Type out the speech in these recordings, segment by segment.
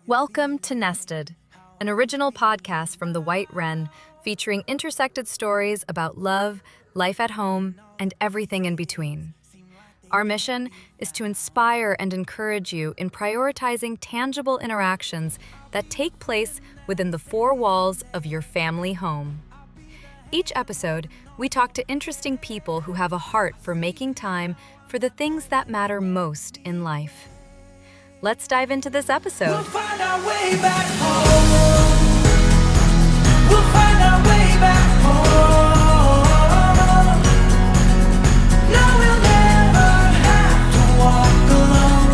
Welcome to Nested, an original podcast from the White Wren featuring intersected stories about love, life at home, and everything in between. Our mission is to inspire and encourage you in prioritizing tangible interactions that take place within the four walls of your family home. Each episode, we talk to interesting people who have a heart for making time for the things that matter most in life. Let's dive into this episode. We'll find our way back home. We'll find our way back home. No, we'll never have to walk alone.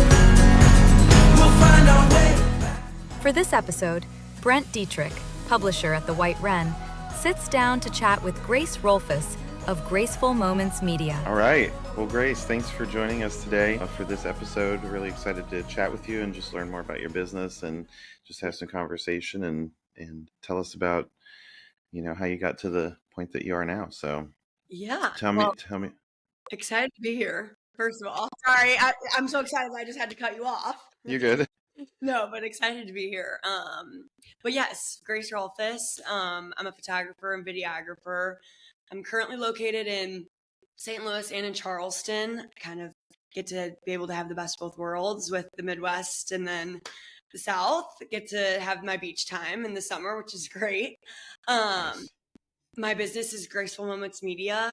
We'll find our way back. For this episode, Brent Deitrich, publisher at the White Wren, sits down to chat with Grace Rolfes of Graceful Media. All right. Well, Grace, thanks for joining us today for this episode. We're really excited to chat with you and just learn more about your business and just have some conversation and tell us about, how you got to the point that you are now. So Yeah. tell me. Excited to be here, first of all. Sorry, I'm so excited I just had to cut you off. You're good. No, but excited to be here. But yes, Grace Rolfes. I'm a photographer and videographer. I'm currently located in St. Louis and in Charleston. I kind of get to be able to have the best of both worlds with the Midwest and then the South. Get to have my beach time in the summer, which is great. Nice. My business is Graceful Media,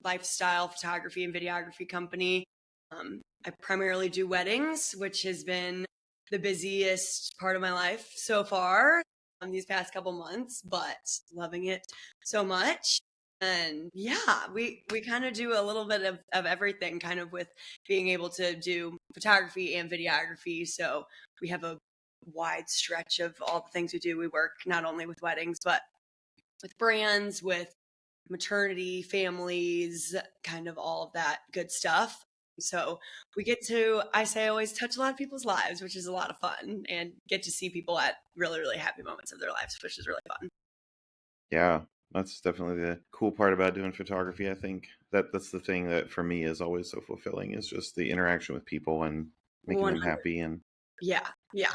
lifestyle photography and videography company. I primarily do weddings, which has been the busiest part of my life so far these past couple months, but loving it so much. And yeah, we kind of do a little bit of everything, kind of with being able to do photography and videography. So we have a wide stretch of all the things we do. We work not only with weddings, but with brands, with maternity, families, kind of all of that good stuff. So we get to, I always touch a lot of people's lives, which is a lot of fun, and get to see people at really, really happy moments of their lives, which is really fun. Yeah, that's definitely the cool part about doing photography. I think that's the thing that for me is always so fulfilling, is just the interaction with people and making them 100. happy and Yeah.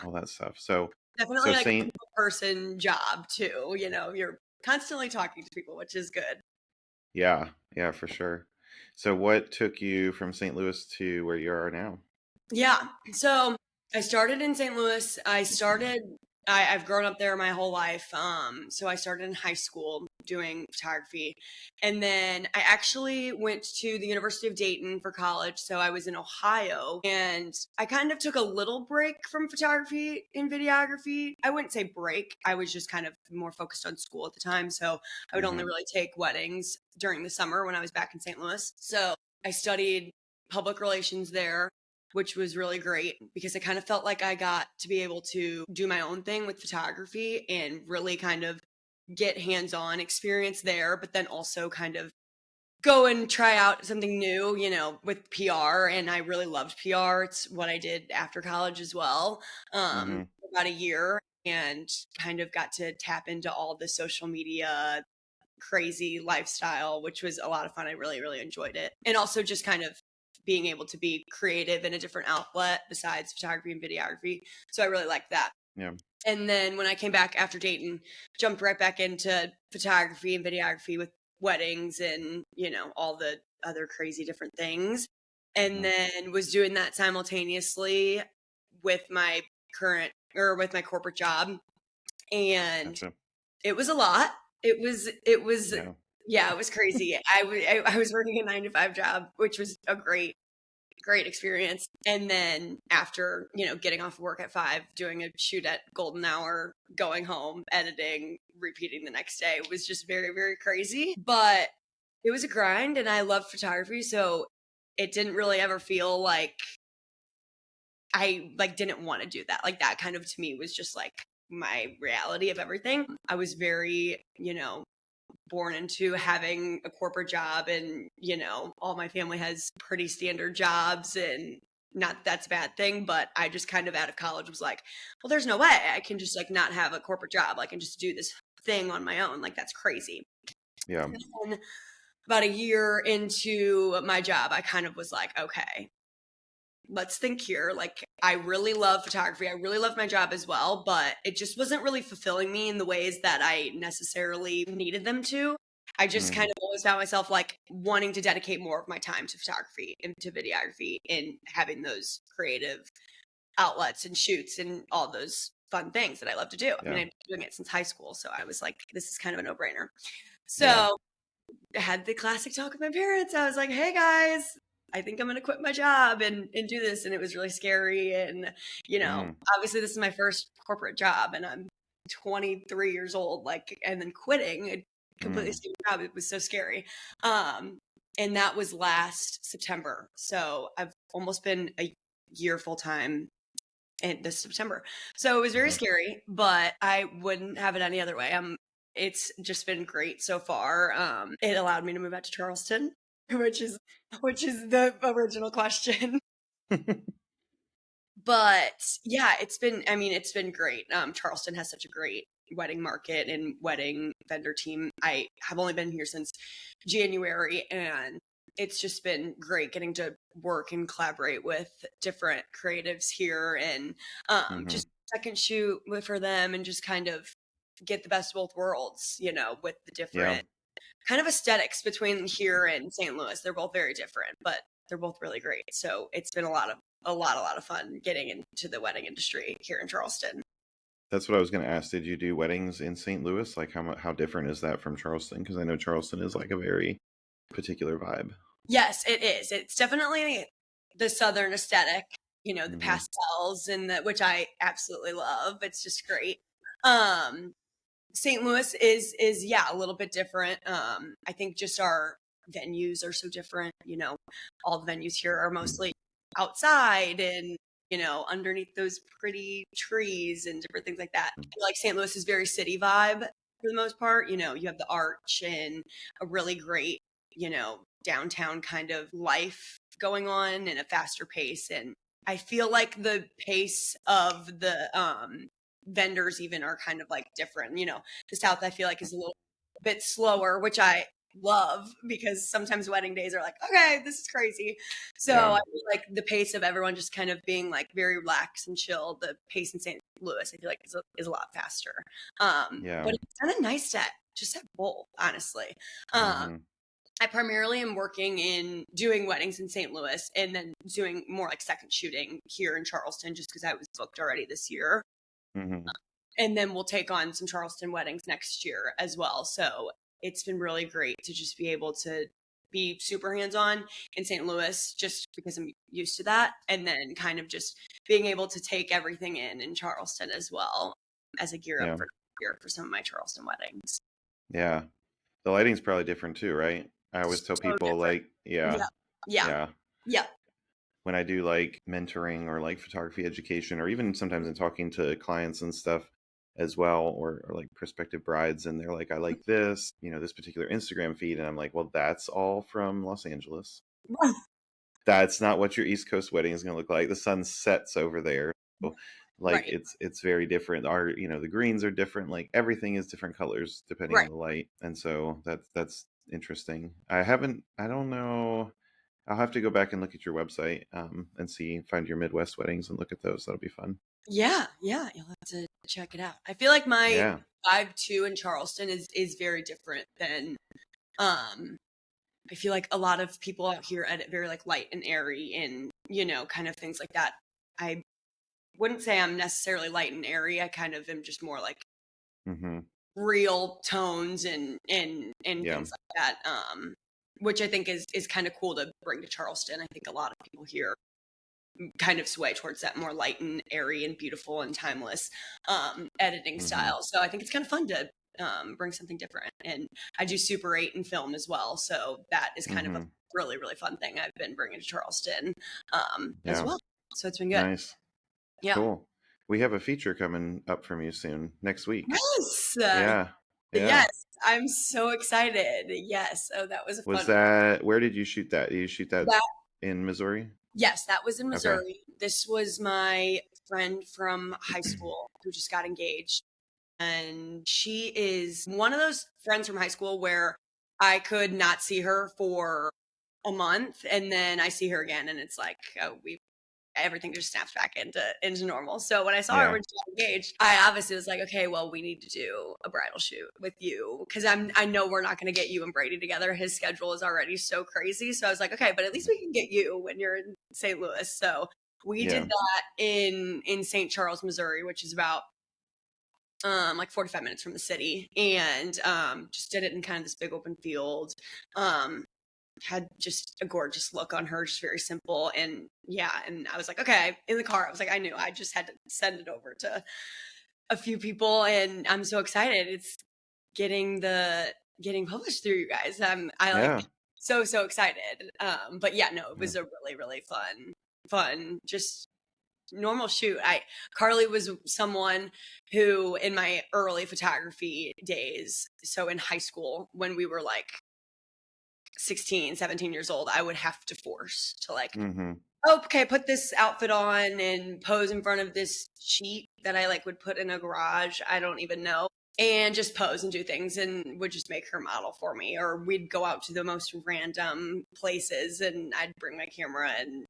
all that stuff. So Definitely like Saint, a people person job too. You're constantly talking to people, which is good. yeah, for sure. So what took you from St. Louis to where you are now? Yeah. So I started in St. Louis. I've grown up there my whole life. So I started in high school doing photography. And then I actually went to the University of Dayton for college. So I was in Ohio, and I kind of took a little break from photography and videography. I wouldn't say break. I was just kind of more focused on school at the time. So I would only really take weddings during the summer when I was back in St. Louis. So I studied public relations there, which was really great because I kind of felt like I got to be able to do my own thing with photography and really kind of get hands-on experience there, but then also kind of go and try out something new, with PR. And I really loved PR. It's what I did after college as well, about a year, and kind of got to tap into all the social media crazy lifestyle, which was a lot of fun. I really, really enjoyed it. And also just kind of being able to be creative in a different outlet besides photography and videography. So I really liked that. Yeah. And then when I came back after Dayton, jumped right back into photography and videography with weddings and, all the other crazy different things. And then was doing that simultaneously with my corporate job. And Gotcha. it was a lot. It was Yeah. it was crazy. I was working a 9-to-5 job, which was a great experience. And then after, getting off of work at 5, doing a shoot at golden hour, going home, editing, repeating the next day, it was just very, very crazy. But it was a grind, and I love photography. So it didn't really ever feel like I didn't want to do that. Like that kind of to me was just like my reality of everything. I was very, born into having a corporate job, and all my family has pretty standard jobs, and not that's a bad thing, but I just kind of out of college was like, well, there's no way I can just not have a corporate job. I can just do this thing on my own. That's crazy. Yeah. And then about a year into my job, I kind of was like, okay, let's think here. Like, I really love photography. I really love my job as well, but it just wasn't really fulfilling me in the ways that I necessarily needed them to. I just kind of always found myself like wanting to dedicate more of my time to photography and to videography and having those creative outlets and shoots and all those fun things that I love to do. I mean, I've been doing it since high school, so I was like, this is kind of a no-brainer. So I had the classic talk with my parents. I was like, hey guys, I think I'm going to quit my job and do this. And it was really scary. And, you know, obviously this is my first corporate job and I'm 23 years old, like, and then quitting a completely same job. It was so scary. And that was last September. So I've almost been a year full time in this September. So it was very scary, but I wouldn't have it any other way. It's just been great so far. It allowed me to move out to Charleston, which is the original question. But yeah, it's been great. Charleston has such a great wedding market and wedding vendor team. I have only been here since January, and it's just been great getting to work and collaborate with different creatives here and just second shoot for them and just kind of get the best of both worlds, you know, with the different kind of aesthetics between here and St. Louis. They're both very different, but they're both really great. So it's been a lot of fun getting into the wedding industry here in Charleston. That's what I was going to ask. Did you do weddings in St. Louis? Like how different is that from Charleston? Because I know Charleston is like a very particular vibe. Yes, it is. It's definitely the Southern aesthetic, you know, the pastels and which I absolutely love. It's just great. St. Louis is a little bit different. I think just our venues are so different. You know, all the venues here are mostly outside and, you know, underneath those pretty trees and different things like that. I feel like St. Louis is very city vibe for the most part. You know, you have the Arch and a really great, you know, downtown kind of life going on and a faster pace. And I feel like the pace of the vendors even are kind of like different. You know, the South I feel like is a little bit slower, which I love because sometimes wedding days are like, okay, this is crazy. So I feel like the pace of everyone just kind of being like very relaxed and chill. The pace in St. Louis I feel like is a lot faster. But it's kind of nice to just have both, honestly. I primarily am working in doing weddings in St. Louis and then doing more like second shooting here in Charleston just because I was booked already this year. And then we'll take on some Charleston weddings next year as well. So it's been really great to just be able to be super hands-on in St. Louis just because I'm used to that. And then kind of just being able to take everything in Charleston as well as a gear up for some of my Charleston weddings. Yeah. The lighting's probably different too, right? I always tell people like, Yeah. When I do like mentoring or like photography education, or even sometimes in talking to clients and stuff as well, or like prospective brides, and they're like, I like this, you know, this particular Instagram feed. And I'm like, well, that's all from Los Angeles. That's not what your East Coast wedding is going to look like. The sun sets over there. So, like it's very different. Our, you know, the greens are different. Like everything is different colors depending on the light. And so that's interesting. I don't know. I'll have to go back and look at your website and find your Midwest weddings and look at those. That'll be fun. Yeah. You'll have to check it out. I feel like my vibe too in Charleston is very different than, I feel like a lot of people out here edit very like light and airy and, you know, kind of things like that. I wouldn't say I'm necessarily light and airy. I kind of am just more like real tones and things like that. Which I think is kind of cool to bring to Charleston. I think a lot of people here kind of sway towards that more light and airy and beautiful and timeless editing style. So I think it's kind of fun to bring something different. And I do Super 8 and film as well. So that is kind of a really, really fun thing I've been bringing to Charleston as well. So it's been good. Nice. Yeah. Cool. We have a feature coming up from you soon next week. Yes. Yes. I'm so excited. Yes. Oh, that was a fun one. Where did you shoot that? Did you shoot that in Missouri? Yes, that was in Missouri. Okay. This was my friend from high school who just got engaged. And she is one of those friends from high school where I could not see her for a month and then I see her again and it's like, oh, we've everything just snaps back into normal. So when I saw her Yeah. when she got engaged, I obviously was like, okay, well, we need to do a bridal shoot with you, because I know we're not going to get you and Brady together. His schedule is already so crazy. So I was like, okay, but at least we can get you when you're in St. Louis. So we did that in St. Charles, Missouri, which is about like 45 minutes from the city, and just did it in kind of this big open field. Had just a gorgeous look on her, just very simple. And and I was like, okay, in the car, I was like, I knew I just had to send it over to a few people, and I'm so excited. It's getting published through you guys. I like so excited. But yeah, no, it was a really, really fun, just normal shoot. Carly was someone who in my early photography days, so in high school when we were like 16, 17 years old, I would have to force to like, oh, okay, put this outfit on and pose in front of this sheet that I like would put in a garage. I don't even know. And just pose and do things, and would just make her model for me. Or we'd go out to the most random places and I'd bring my camera and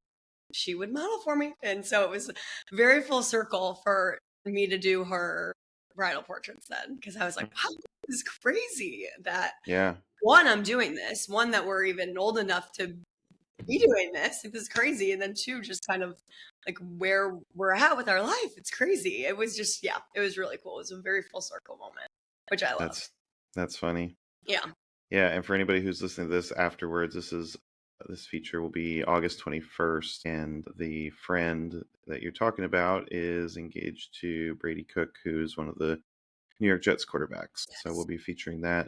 she would model for me. And so it was very full circle for me to do her bridal portraits then, because I was like, wow, this is crazy that one, I'm doing this, one, that we're even old enough to be doing this. This is crazy. And then two, just kind of like where we're at with our life. It's crazy. It was just, it was really cool. It was a very full circle moment, which I love. That's funny. Yeah. Yeah. And for anybody who's listening to this afterwards, this feature will be August 21st. And the friend that you're talking about is engaged to Brady Cook, who's one of the New York Jets quarterbacks. Yes. So we'll be featuring that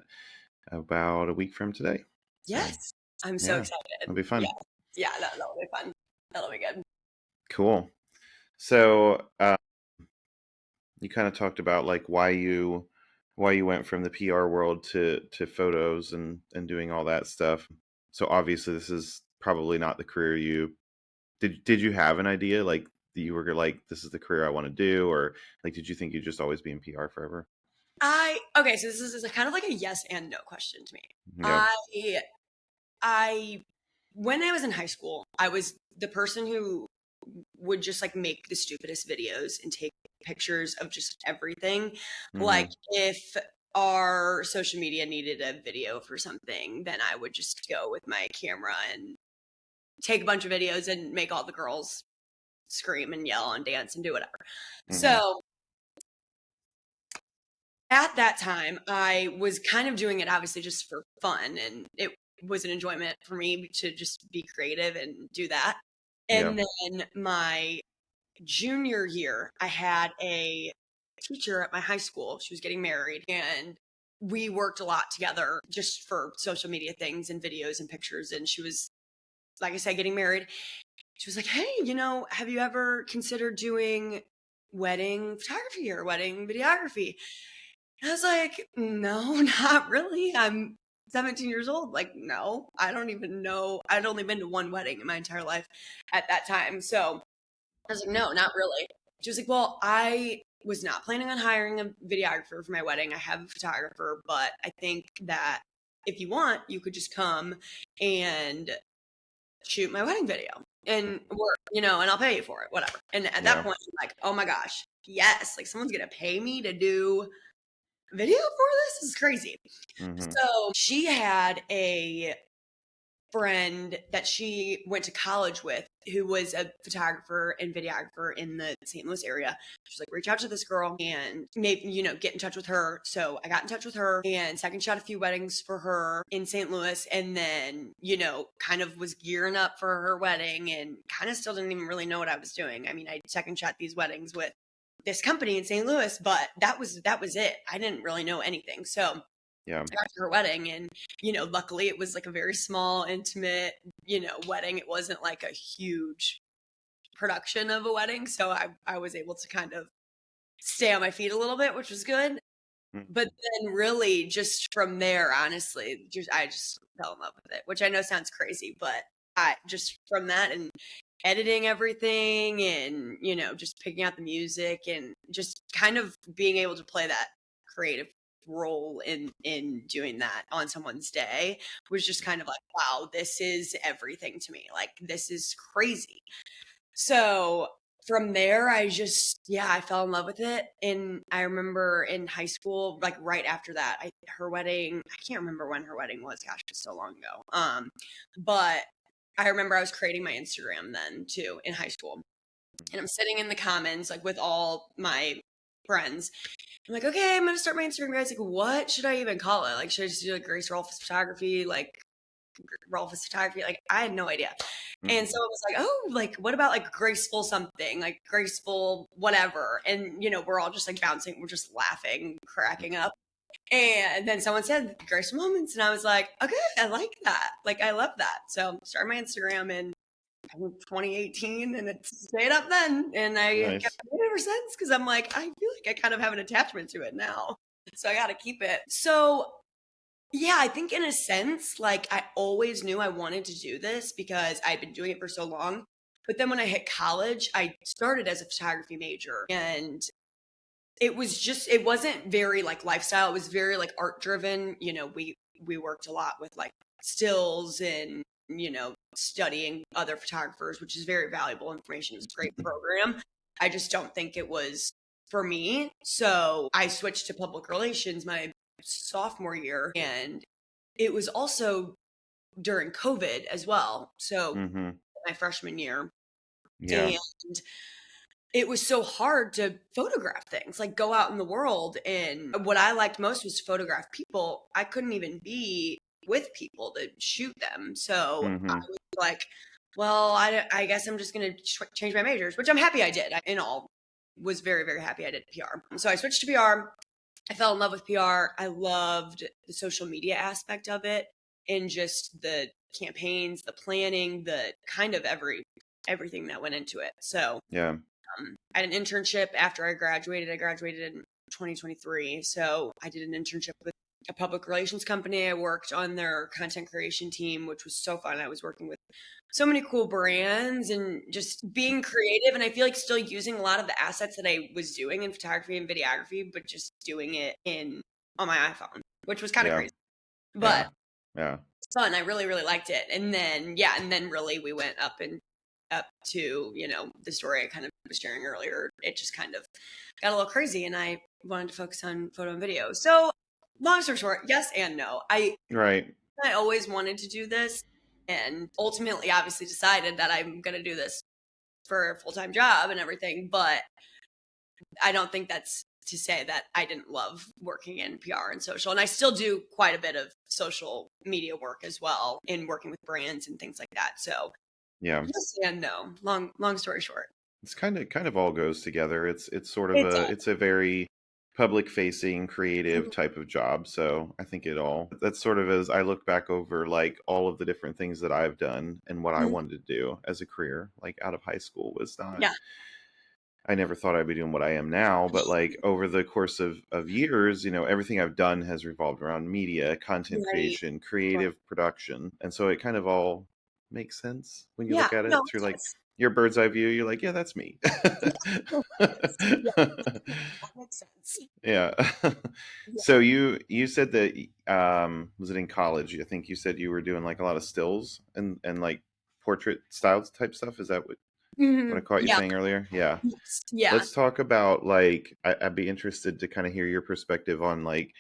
about a week from today. Yes. I'm so excited. It'll be fun. Yeah, that'll be fun. That'll be good. Cool. So you kind of talked about like why you went from the PR world to photos and doing all that stuff. So obviously this is probably not the career you did you have an idea like you were like, this is the career I want to do, or like did you think you'd just always be in PR forever? So this is kind of like a yes and no question to me. Yeah. I when I was in high school, I was the person who would just like make the stupidest videos and take pictures of just everything. Like if our social media needed a video for something, then I would just go with my camera and take a bunch of videos and make all the girls scream and yell and dance and do whatever. So at that time, I was kind of doing it obviously just for fun, and it was an enjoyment for me to just be creative and do that. And then my junior year, I had a teacher at my high school. She was getting married, and we worked a lot together just for social media things and videos and pictures. And she was, like I said, getting married. She was like, hey, have you ever considered doing wedding photography or wedding videography? And I was like, no, not really. I'm 17 years old. Like, no, I don't even know. I'd only been to one wedding in my entire life at that time. So I was like, no, not really. She was like, well, I was not planning on hiring a videographer for my wedding. I have a photographer, but I think that if you want, you could just come and shoot my wedding video and work, and I'll pay you for it, whatever. And at that point, I'm like, oh my gosh, yes, like someone's going to pay me to do video for this? This is crazy. So she had a friend that she went to college with who was a photographer and videographer in the St. Louis area. She's like, reach out to this girl and maybe, get in touch with her. So I got in touch with her and second shot a few weddings for her in St. Louis. And then, kind of was gearing up for her wedding and kind of still didn't even really know what I was doing. I mean, I second shot these weddings with this company in St. Louis, but that was it. I didn't really know anything. So I got to her wedding, and, luckily it was like a very small, intimate, wedding. It wasn't like a huge production of a wedding. So I was able to kind of stay on my feet a little bit, which was good. But then really just from there, honestly, I just fell in love with it, which I know sounds crazy, but I just from that and editing everything and, just picking out the music and just kind of being able to play that creative role in doing that on someone's day was just kind of like, wow, this is everything to me. Like, this is crazy. So from there, I fell in love with it. And I remember in high school, like right after that, her wedding, I can't remember when her wedding was. Gosh, it was so long ago. But I remember I was creating my Instagram then too in high school. And I'm sitting in the comments, like with all my friends. I'm like, okay, I'm going to start my Instagram, guys. Like, what should I even call it? Like, should I just do like Grace Rolfes photography? Like, Rolfes photography? Like, I had no idea. And so it was like, oh, like, what about like Graceful something, like Graceful whatever? And, we're all just like bouncing, we're just laughing, cracking up. And then someone said Graceful Moments. And I was like, okay, I like that. Like, I love that. So started my Instagram in 2018 and it stayed up then. And I kept it ever since because I'm like, I feel like I kind of have an attachment to it now. So I got to keep it. So yeah, I think in a sense, like I always knew I wanted to do this because I'd been doing it for so long. But then when I hit college, I started as a photography major and it wasn't very like lifestyle. It was very like art driven. We worked a lot with like stills and, studying other photographers, which is very valuable information. It was a great program. I just don't think it was for me. So I switched to public relations my sophomore year, and it was also during COVID as well. So my freshman year. Yeah. And it was so hard to photograph things, like go out in the world. And what I liked most was to photograph people. I couldn't even be with people to shoot them. So I was like, well, I guess I'm just going to change my majors, which I'm happy I did. Was very, very happy I did PR. So I switched to PR. I fell in love with PR. I loved the social media aspect of it and just the campaigns, the planning, the kind of everything that went into it. So yeah. I had an internship after I graduated. I graduated in 2023. So I did an internship with a public relations company. I worked on their content creation team, which was so fun. I was working with so many cool brands and just being creative. And I feel like still using a lot of the assets that I was doing in photography and videography, but just doing it on my iPhone, which was kind of crazy. But it's fun. I really, really liked it. And then really we went up to, the story I kind of was sharing earlier. It just kind of got a little crazy and I wanted to focus on photo and video. So long story short, yes and no. I always wanted to do this and ultimately obviously decided that I'm going to do this for a full-time job and everything. But I don't think that's to say that I didn't love working in PR and social. And I still do quite a bit of social media work as well in working with brands and things like that. So yeah. Yes and no. Long story short. It's kind of all goes together. It's sort of it's a very public facing creative type of job. So I think that's sort of as I look back over like all of the different things that I've done and what I wanted to do as a career, like out of high school was not, I never thought I'd be doing what I am now, but like over the course of years, everything I've done has revolved around media, content creation, creative production. And so it kind of all makes sense when you look at it through like your bird's eye view. You're like, yeah, that's me. That makes sense. Yeah. So you said that was it in college? I think you said you were doing like a lot of stills and like portrait styles type stuff. Is that what I caught you saying earlier? Yeah. Yeah. Let's talk about like I'd be interested to kind of hear your perspective on like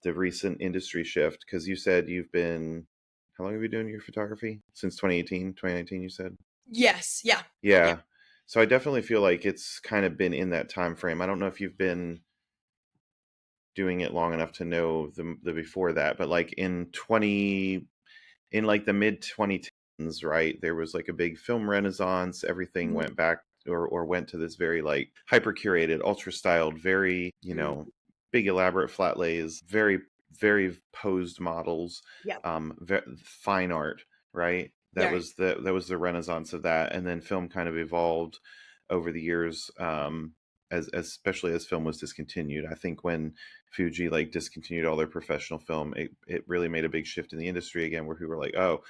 the recent industry shift, because you said how long have you been doing your photography? Since 2019, you said? Yes. Yeah. Yeah. So I definitely feel like it's kind of been in that time frame. I don't know if you've been doing it long enough to know the before that, but like in like the mid 2010s, right? There was like a big film renaissance. Everything went back or went to this very like hyper curated, ultra styled, very, big elaborate flat lays, very very posed models, fine art, right? That was the renaissance of that. And then film kind of evolved over the years, as especially as film was discontinued. I think when Fuji like discontinued all their professional film, it really made a big shift in the industry again, where people were like, oh,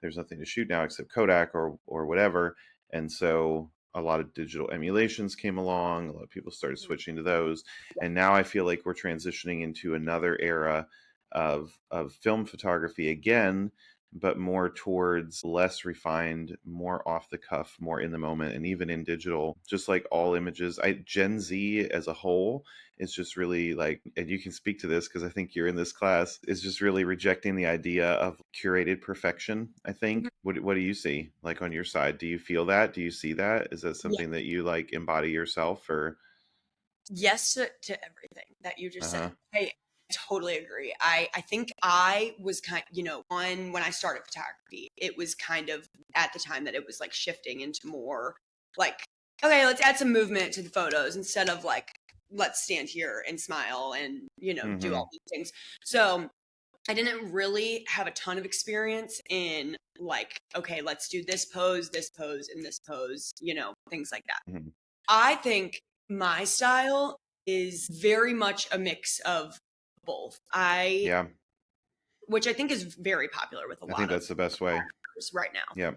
there's nothing to shoot now except Kodak or whatever. And so a lot of digital emulations came along. A lot of people started switching to those. And now I feel like we're transitioning into another era of film photography again, but more towards less refined, more off the cuff, more in the moment, and even in digital, just like all images. Gen Z as a whole is just really like, and you can speak to this because I think you're in this class, is just really rejecting the idea of curated perfection. I think. What do you see like on your side? Do you feel that? Do you see that? Is that Yeah. something that you like embody yourself or? Yes to everything that you just Uh-huh. said. I totally agree. I think I was when I started photography, it was kind of at the time that it was like shifting into more like, okay, let's add some movement to the photos instead of like, let's stand here and smile and, do Mm-hmm. all these things. So I didn't really have a ton of experience in like, okay, let's do this pose, and this pose, things like that. Mm-hmm. I think my style is very much a mix of both. Yeah, Which I think is very popular with a I think lot of that's the best way. photographers right now. Yeah.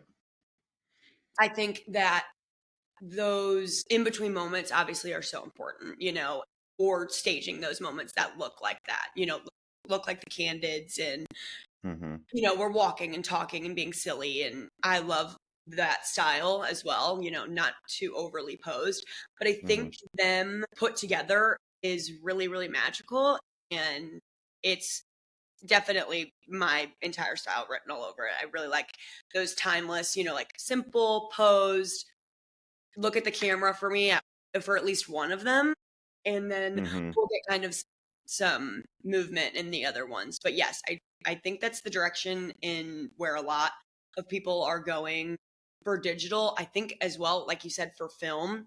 I think that those in between moments obviously are so important, or staging those moments that look like that, look like the candids and, Mm-hmm. we're walking and talking and being silly. And I love that style as well, not too overly posed. But I Mm-hmm. think them put together is really, really magical. And it's definitely my entire style written all over it. I really like those timeless, like simple posed, look at the camera for me for at least one of them. And then Mm-hmm. we'll get kind of some movement in the other ones. But yes, I think that's the direction in where a lot of people are going for digital. I think as well, like you said, for film,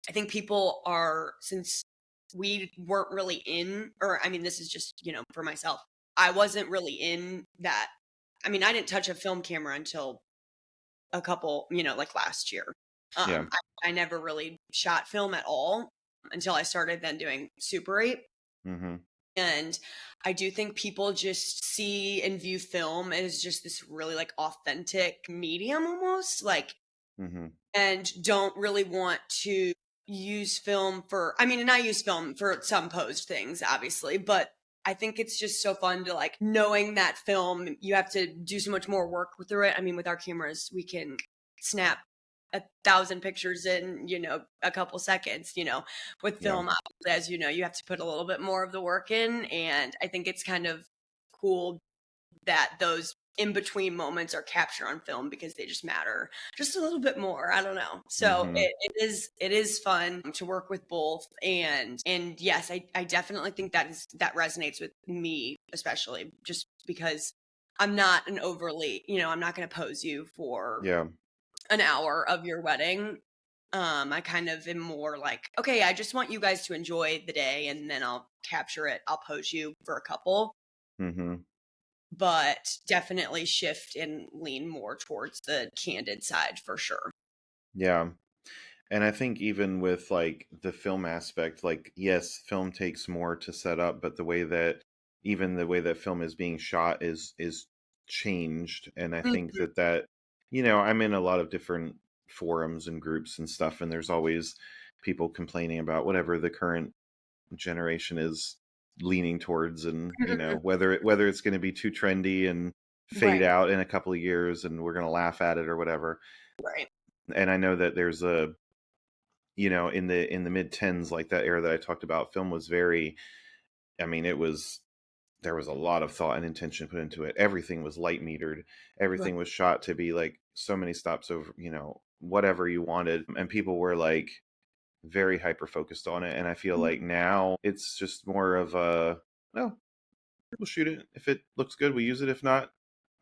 I think people are, since we weren't really in, or I mean, this is just, for myself, I wasn't really in that. I mean, I didn't touch a film camera until a couple, like last year. Yeah. I never really shot film at all until I started then doing Super 8. Mm-hmm. And I do think people just see and view film as just this really like authentic medium almost, like, Mm-hmm. and don't really want to use film for, I mean, and I use film for some posed things, obviously, but I think it's just so fun to like knowing that film, you have to do so much more work through it. I mean, with our cameras, we can snap 1,000 pictures in, a couple seconds, with Yeah. film, obviously, as you have to put a little bit more of the work in. And I think it's kind of cool that those in between moments are captured on film because they just matter just a little bit more. I don't know. So Mm-hmm. it is fun to work with both. And yes, I definitely think that resonates with me, especially just because I'm not an overly, I'm not going to pose you for Yeah. an hour of your wedding. I kind of am more like, okay, I just want you guys to enjoy the day and then I'll capture it. I'll pose you for a couple, Mm-hmm. but definitely shift and lean more towards the candid side for sure. Yeah. And I think even with like the film aspect, like, yes, film takes more to set up, but even the way that film is being shot is changed. And I think Mhm. that, I'm in a lot of different forums and groups and stuff, and there's always people complaining about whatever the current generation is leaning towards, and whether it's going to be too trendy and fade Right, out in a couple of years and we're going to laugh at it or whatever. right. And I know that there's a, in the mid tens, like that era that I talked about, film was very, I mean, there was a lot of thought and intention put into it. Everything was light metered. Right. Everything was shot to be like so many stops over, whatever you wanted. And people were like very hyper focused on it. And I feel Mhm. like now it's just more of a, no, we'll shoot it. If it looks good, we use it. If not,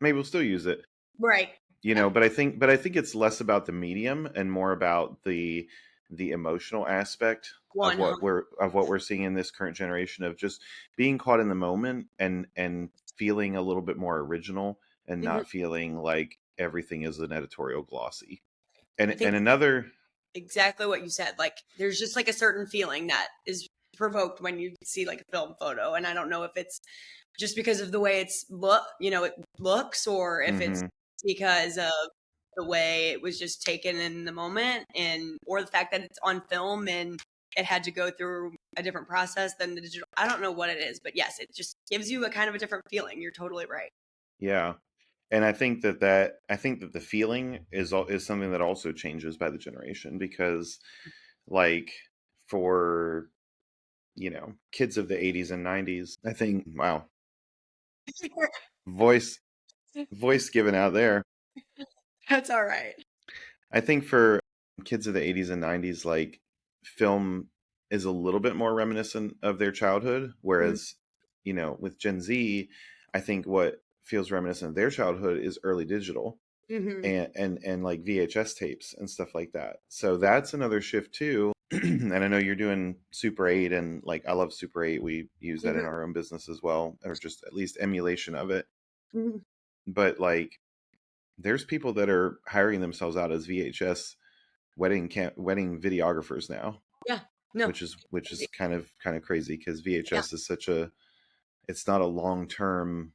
maybe we'll still use it. Right. Yeah. But I think it's less about the medium and more about the emotional aspect of 100. what we're seeing in this current generation, of just being caught in the moment and feeling a little bit more original and Mhm. not feeling like everything is an editorial glossy. I And think another. exactly what you said. Like there's just like a certain feeling that is provoked when you see like a film photo. And I don't know if it's just because of the way it looks, or if it's Hmm. because of the way it was just taken in the moment, and or the fact that it's on film and it had to go through a different process than the digital. I don't know what it is, but yes, it just gives you a kind of a different feeling. You're totally right. Yeah. And I think that the feeling is something that also changes by the generation, because like for, you know, kids of the 80s and 90s, I think, wow, voice voice given out there. That's all right. I think for kids of the 80s and 90s, like film is a little bit more reminiscent of their childhood, whereas, you know, with Gen Z, I think what feels reminiscent of their childhood is early digital Mm-hmm. and like VHS tapes and stuff like that. So that's another shift too. And I know you're doing Super 8, and like I love Super 8. We use that in our own business as well, or just at least emulation of it. Mm-hmm. But like there's people that are hiring themselves out as VHS wedding videographers now, Yeah. No. which is kind of crazy, because Yeah. VHS is such a, it's not a long-term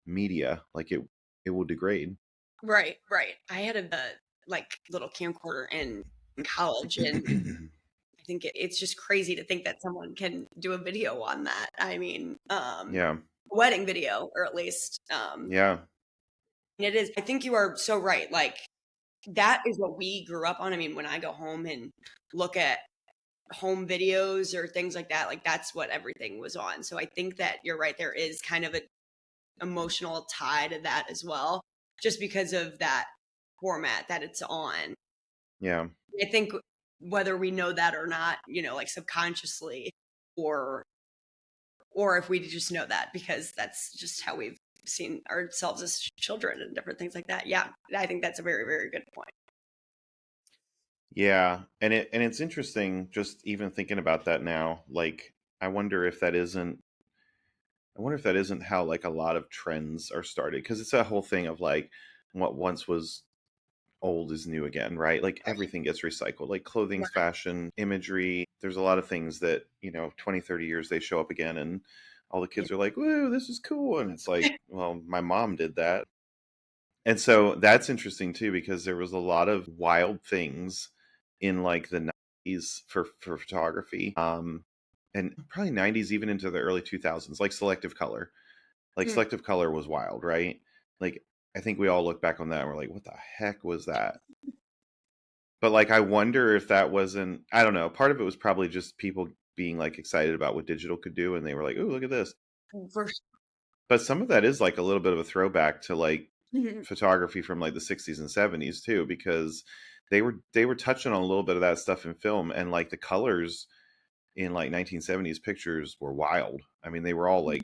media. Like it will degrade. Right. Right. I had a like little camcorder in college, and I think it's just crazy to think that someone can do a video on that. I mean, Yeah. wedding video, or at least, Yeah. it is. I think you are so right. Like that is what we grew up on. I mean, when I go home and look at home videos or things like that, like that's what everything was on. So I think that you're right. There is kind of a emotional tie to that as well, just because of that format that it's on. Yeah. I think whether we know that or not, you know, like subconsciously, or if we just know that because that's just how we've seen ourselves as children and different things like that. Yeah, I think that's a very, very good point. Yeah. And it's interesting just even thinking about that now. Like I wonder if that isn't how like a lot of trends are started, because it's a whole thing of like what once was old is new again, right? Like everything gets recycled, like clothing's fashion, imagery. There's a lot of things that, you know, 20, 30 years they show up again, and all the kids are like, whoa, this is cool. And it's like, well, my mom did that. And so that's interesting too, because there was a lot of wild things in like the 90s for photography. And probably 90s even into the early 2000s, like selective color. Like Hmm. selective color was wild, right? Like I think we all look back on that and we're like, what the heck was that? But like I wonder if that wasn't, I don't know, part of it was probably just people being like excited about what digital could do, and they were like, "Ooh, look at this." For But some of that is like a little bit of a throwback to like sure. photography from like the 60s and 70s too, because they were touching on a little bit of that stuff in film, and like the colors in like 1970s pictures were wild. I mean, they were all like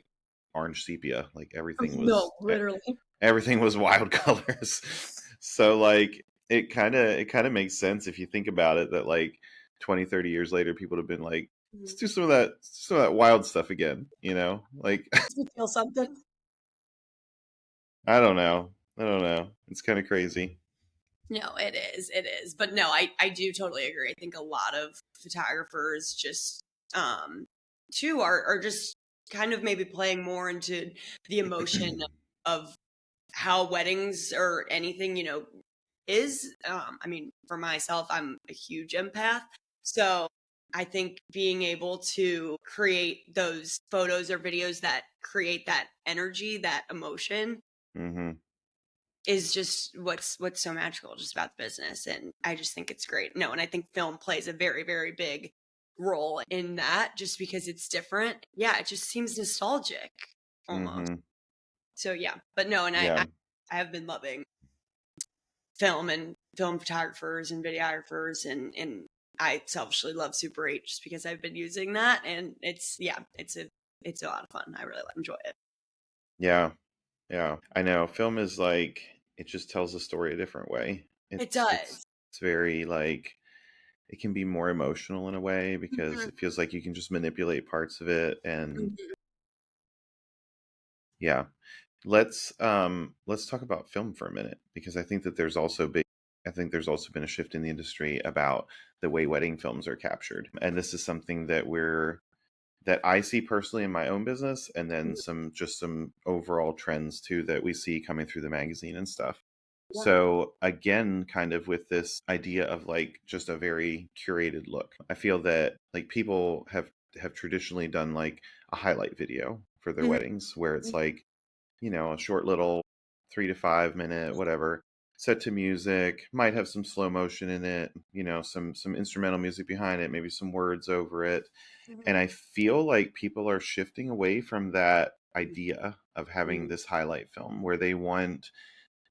orange sepia, like No, literally. everything was wild colors. So like it kind of makes sense if you think about it, that like 20, 30 years later people would have been like, let's do some of that wild stuff again, you know? Like Makes me feel something. I don't know. I don't know. It's kind of crazy. No, it is. It is. But no, I do totally agree. I think a lot of photographers just too are just kind of maybe playing more into the emotion of how weddings or anything, you know, is. I mean, for myself, I'm a huge empath. So I think being able to create those photos or videos that create that energy, that emotion, Mhm. is just what's so magical just about the business. And I just think it's great. No, and I think film plays a very, very big role in that, just because it's different. Yeah, it just seems nostalgic almost. Mhm. So yeah, but no, and Yeah. I have been loving film and film photographers and videographers, and I selfishly love Super 8 just because I've been using that, and it's yeah, it's a lot of fun. I really enjoy it. Yeah. Yeah. I know. Film is like, it just tells the story a different way. It It's does. it's very like, it can be more emotional in a way, because Mhm. it feels like you can just manipulate parts of it. And Mhm. yeah, let's talk about film for a minute, because I think there's also been a shift in the industry about the way wedding films are captured. And this is something that I see personally in my own business, and then some overall trends too that we see coming through the magazine and stuff. Yeah. So again, kind of with this idea of like just a very curated look. I feel that like people have traditionally done like a highlight video for their Mhm. weddings, where it's like, you know, a short little 3 to 5 minute, whatever, set to music, might have some slow motion in it, some instrumental music behind it, maybe some words over it. Mhm. And I feel like people are shifting away from that idea of having Mhm. this highlight film where they want,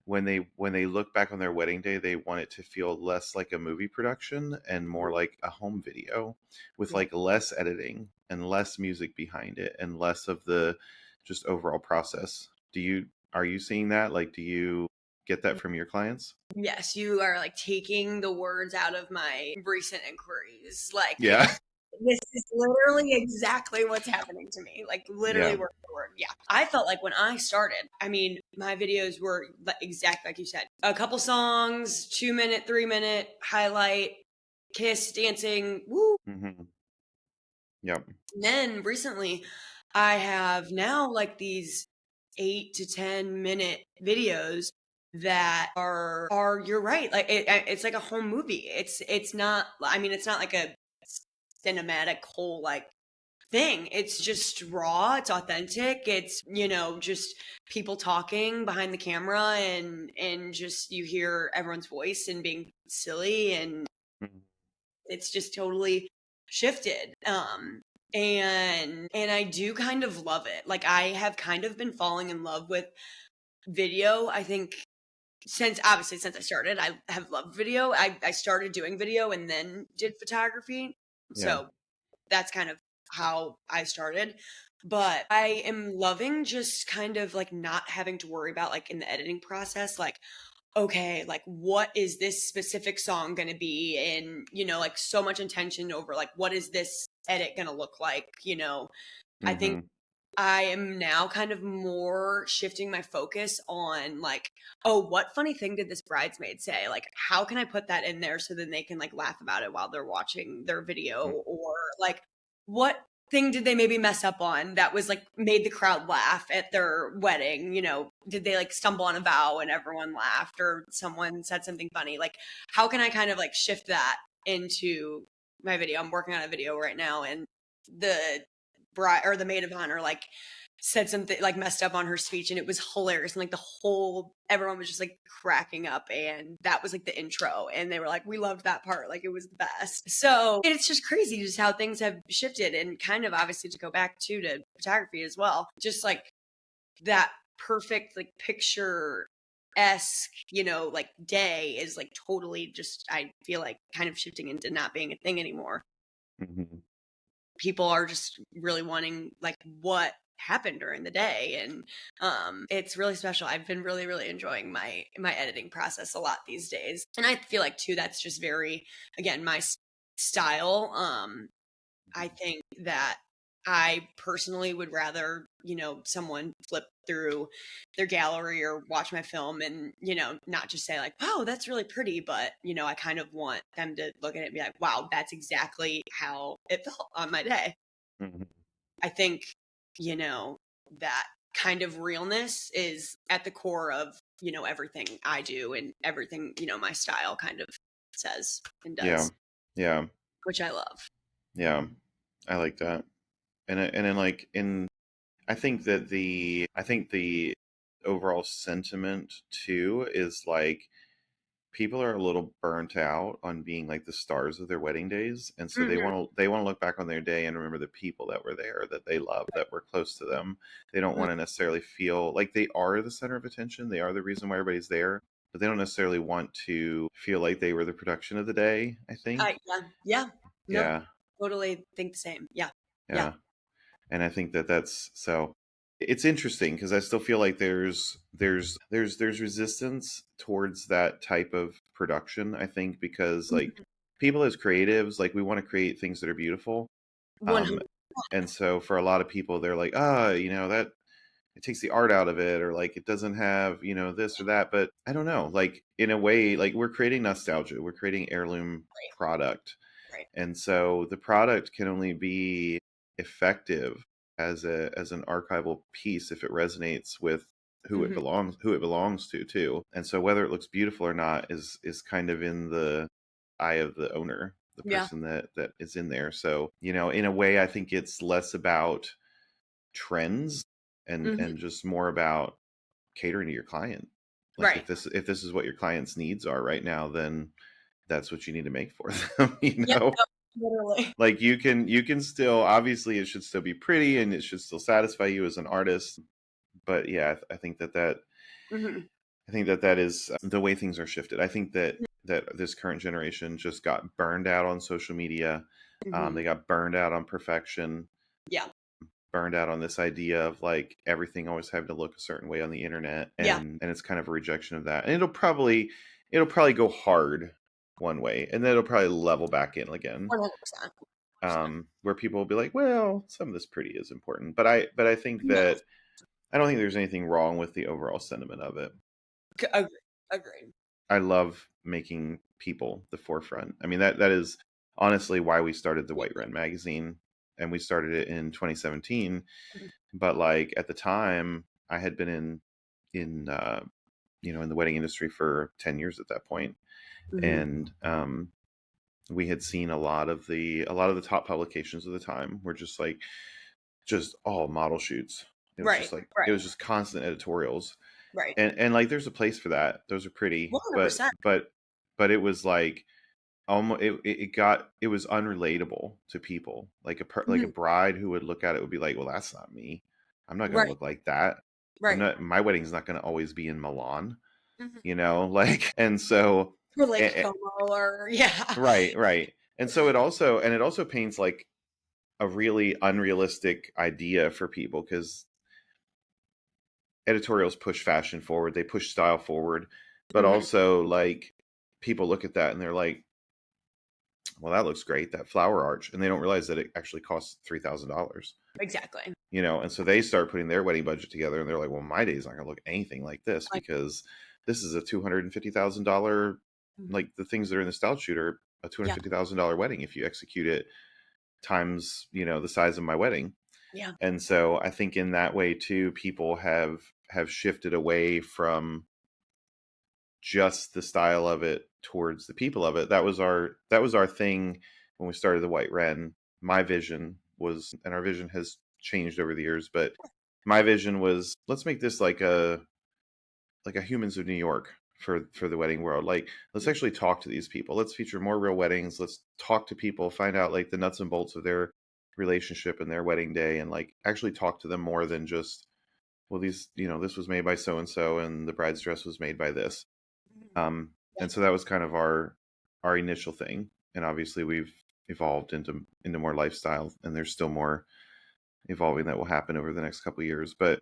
when they look back on their wedding day, they want it to feel less like a movie production and more like a home video with Yeah. like less editing and less music behind it and less of the just overall process. Are you seeing that? Like, do you get that from your clients? Yes, you are like taking the words out of my recent inquiries. Like, Yeah. this is literally exactly what's happening to me. Like, literally Yeah. word for word. Yeah. I felt like when I started, I mean, my videos were exactly like you said, a couple songs, 2 minute, 3 minute highlight, kiss, dancing, woo. Hmm. Yep. And then recently, I have now like these 8 to 10 minute videos that are you're right, like it's like a home movie. It's not. I mean, it's not like a cinematic whole like thing. It's just raw. It's authentic. It's just people talking behind the camera and just you hear everyone's voice and being silly and Mhm. it's just totally shifted. And I do kind of love it. Like I have kind of been falling in love with video. I think since obviously since I started, I have loved video. I started doing video and then did photography. Yeah. So that's kind of how I started. But I am loving just kind of like not having to worry about like in the editing process, like okay, like what is this specific song going to be? And, like so much intention over like, what is this edit going to look like? I think Hmm. I am now kind of more shifting my focus on like, oh, what funny thing did this bridesmaid say? Like, how can I put that in there so then they can like laugh about it while they're watching their video? Or like, what thing did they maybe mess up on that was like made the crowd laugh at their wedding? Did they like stumble on a vow and everyone laughed or someone said something funny? Like, how can I kind of like shift that into my video? I'm working on a video right now and the bride or the maid of honor like said something like messed up on her speech and it was hilarious and like the whole everyone was just like cracking up and that was like the intro and they were like we loved that part, like it was the best. So it's just crazy just how things have shifted and kind of obviously to go back to photography as well, just like that perfect like picture esque like day is like totally just I feel like kind of shifting into not being a thing anymore. Hmm. People are just really wanting like what happened during the day and it's really special. I've been really enjoying my editing process a lot these days and I feel like too that's just very again my style. I think that I personally would rather, someone flip through their gallery or watch my film and, not just say like, wow, that's really pretty. But, I kind of want them to look at it and be like, wow, that's exactly how it felt on my day. Hmm. I think, that kind of realness is at the core of, everything I do and everything, my style kind of says and Yeah. does, Yeah. which I love. Yeah. I like that. And then like I think the overall sentiment too is like people are a little burnt out on being like the stars of their wedding days, and so Mhm. they want to look back on their day and remember the people that were there, that they love, that were close to them. They don't want to necessarily feel like they are the center of attention. They are the reason why everybody's there, but they don't necessarily want to feel like they were the production of the day, I think. Yeah. Nope. Yeah. Totally think the same. Yeah. Yeah. Yeah. And I think that that's so it's interesting because I still feel like there's resistance towards that type of production. I think because like Mhm. people as creatives, like we want to create things that are beautiful. Um, 100. and so for a lot of people, they're like, that it takes the art out of it, or like it doesn't have, this or that. But I don't know, like in a way, like we're creating nostalgia, we're creating heirloom Right. product, Right. and so the product can only be effective as an archival piece if it resonates with Mhm. who it belongs to too. And so whether it looks beautiful or not is kind of in the eye of the owner, the Yeah. person that is in there. So, in a way I think it's less about trends Mhm. and just more about catering to your client. Like Right. if this is what your client's needs are right now, then that's what you need to make for them, you Yep. know? Literally. Like you can still, obviously it should still be pretty and it should still satisfy you as an artist. But yeah, I think that Hmm. I think that is the way things are shifted. I think that this current generation just got burned out on social media. Hmm. They got burned out on perfection, Yeah. burned out on this idea of like everything always having to look a certain way on the internet, Yeah. and it's kind of a rejection of that. And it'll probably go hard one way, and then it'll probably level back in again. 100%. Where people will be like, well, some of this pretty is important, but I think No. that I don't think there's anything wrong with the overall sentiment of it. Agreed. I love making people the forefront. I mean, that is honestly why we started the White Wren magazine, and we started it in 2017. But like at the time, I had been in in the wedding industry for 10 years at that point, Mhm. and we had seen a lot of the top publications of the time were just all model shoots. It was just Right. like it Right. was just constant editorials. Right. And like there's a place for that. Those are pretty, 100%. but it was like almost it was unrelatable to people. Like like a Mhm. bride who would look at it would be like, well, that's not me. I'm not going to Right. look like that. Right. My wedding's not going to always be in Milan, Mhm. like, and so Or Lake eh, eh, Como, or yeah. right. And so it also paints like a really unrealistic idea for people, because editorials push fashion forward, they push style forward, but Mhm. also like people look at that and they're like, well, that looks great, that flower arch, and they don't realize that it actually costs $3,000. Exactly. And so they start putting their wedding budget together and they're like, well, my day's not gonna look anything like this, Like, because this is a $250,000, mhm. like the things that are in the style sheet are a Yeah. $250,000 wedding if you execute it times the size of my wedding. Yeah. And so I think in that way too, people have shifted away from just the style of it towards the people of it. That was our thing when we started the White Wren. My vision was, and our vision has changed over the years, but my vision was, let's make this like a Humans of New York for the wedding world. Like, let's actually talk to these people. Let's feature more real weddings. Let's talk to people, find out like the nuts and bolts of their relationship and their wedding day, and like actually talk to them more than just, well, these, this was made by so and so and the bride's dress was made by this. And so that was kind of our initial thing, and obviously we've evolved into more lifestyle, and there's still more evolving that will happen over the next couple of years. But